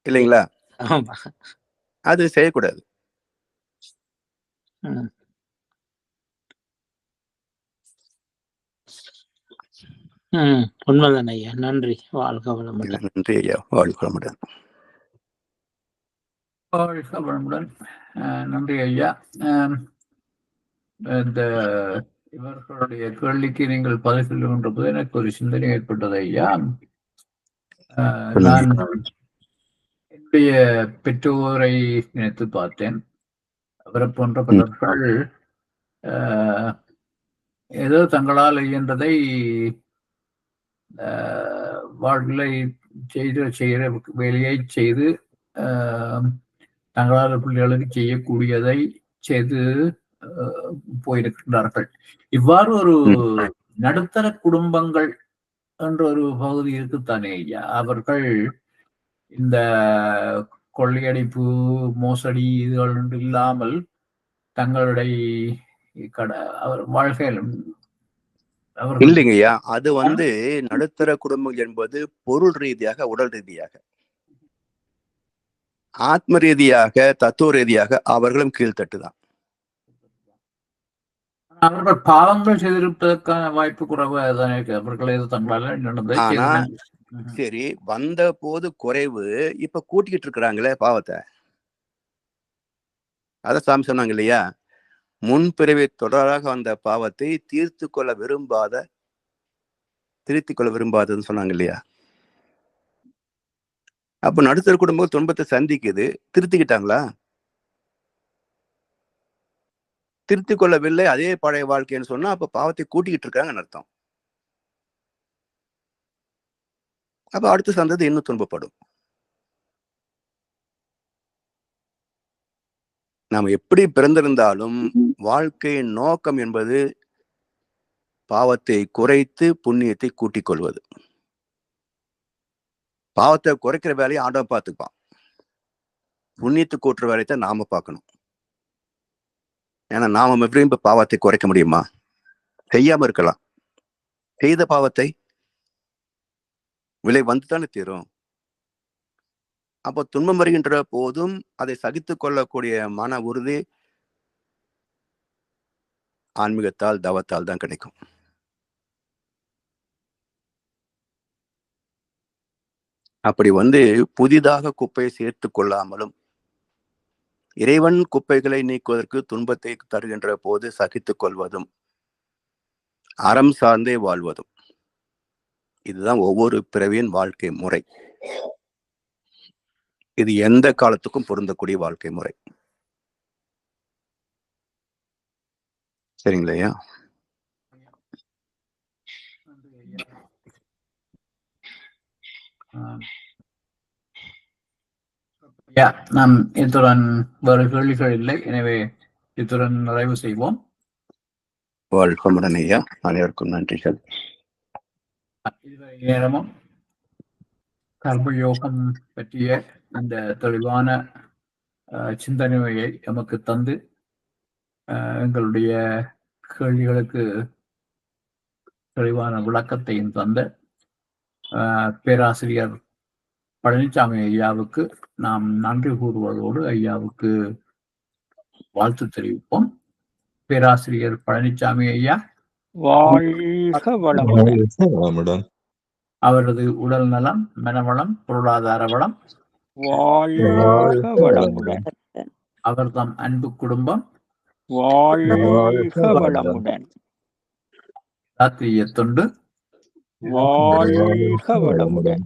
இல்லைங்களா? அது செய்யக்கூடாது. உண்மைதான் ஐயா. நன்றி. வாழ்க வளமுடன். நன்றி ஐயா. வாழ்க வளமுடன். வாழ்க வளமுடன். நன்றி ஐயா. இந்த இவர்களுடைய கேள்விக்கு நீங்கள் பதில் சொல்லுகின்ற போது எனக்கு ஒரு சிந்தனை ஏற்பட்டது ஐயா. நான் என்னுடைய பெற்றோரை நினைத்து பார்த்தேன். அவரை போன்ற பலர்கள் ஏதோ தங்களால் இயன்றதை வாழ்களை செய்கிற வேலையை செய்து தங்களால் பிள்ளைகளுக்கு செய்யக்கூடியதை செய்து போயிருக்கின்றார்கள். இவ்வாறு ஒரு நடுத்தர குடும்பங்கள் என்ற ஒரு பகுதி இருக்குத்தானே ஐயா. அவர்கள் இந்த கொள்ளையடிப்பு, மோசடி இதுகள் இல்லாமல் தங்களுடைய அவர் வாழ்க்கையில் இல்லைங்கய்யா. அது நடுத்தர குடும்பம் என்பது பொருள் ரீதியாக, உடல் ரீதியாக, ஆத்ம ரீதியாக, தத்துவ ரீதியாக அவர்களும் கீழ்த்தட்டுதான். அவர்கள் பாவங்கள் செய்திருப்பதற்கான வாய்ப்பு குறைவாக இருக்கு. அவர்கள் ஏதோ தங்களால சரி, வந்த போது குறைவு, இப்ப கூட்டிக்கிட்டு இருக்கிறாங்களே பாவத்தை. அத சாமி சொன்னாங்க இல்லையா? முன்பிறவி தொடராக வந்த பாவத்தை திருத்திக் கொள்ள விரும்பாததுன்னு சொன்னாங்க இல்லையா? அப்ப நடுத்தர குடும்பம் துன்பத்தை சந்திக்குது. திருத்திக்கிட்டாங்களா? திருத்திக் கொள்ளவில்லை, அதே பழைய வாழ்க்கைன்னு சொன்னா அப்ப பாவத்தை கூட்டிக்கிட்டு இருக்காங்கன்னு அர்த்தம். அப்ப அடுத்த சந்ததி இன்னும் துன்பப்படும். நாம் எப்படி பிறந்திருந்தாலும் வாழ்க்கையின் நோக்கம் என்பது பாவத்தை குறைத்து புண்ணியத்தை கூட்டிக் கொள்வது. பாவத்தை குறைக்கிற வேலையை ஆண்டவன் பார்த்துப்பான். புண்ணியத்தை கூட்டுற வேலையை தான் நாம பார்க்கணும். ஏன்னா நாம எப்படியும் பாவத்தை குறைக்க முடியுமா? செய்யாம இருக்கலாம். செய்த பாவத்தை விலை வந்துதானே தீரும். அப்போ துன்பம் வருகின்ற போதும் அதை சகித்துக் கொள்ளக்கூடிய மன உறுதி ஆன்மீகத்தால், தவத்தால் தான் கிடைக்கும். அப்படி புதிதாக குப்பையை சேர்த்து கொள்ளாமலும், இறைவன் குப்பைகளை நீக்குவதற்கு துன்பத்தை தருகின்ற போது சகித்துக் கொள்வதும், அறம் சார்ந்தே வாழ்வதும், இதுதான் ஒவ்வொரு பிறவியின் வாழ்க்கை முறை. இது எந்த காலத்துக்கும் பொருந்தக்கூடிய வாழ்க்கை முறை. சரிங்களா? நாம் இத்துடன் வேறு கேள்விகள் இல்லை. எனவே இத்துடன் நிறைவு செய்வோம். வாழ்க்கமுடன் ஐயா. அனைவருக்கும் நன்றிகள். இதுவரை நேரமும் கர்மயோகம் பற்றிய இந்த தெளிவான சிந்தனையை எமக்கு தந்து எங்களுடைய கேள்விகளுக்கு தெளிவான விளக்கத்தையும் தந்த பேராசிரியர் பழனிசாமி ஐயாவுக்கு நாம் நன்றி கூறுவதோடு ஐயாவுக்கு வாழ்த்து தெரிவிப்போம். பேராசிரியர் பழனிசாமி ஐயா வாழ்க வளமுடன். அவரது உடல் நலம், மனவளம், பொருளாதார வளம், வாழ்க வளமுடன். அவர்தம் அன்பு குடும்பம் வாழ்க வளமுடன். ராத்திரிய தொண்டு வாழ்க வளமுடன்.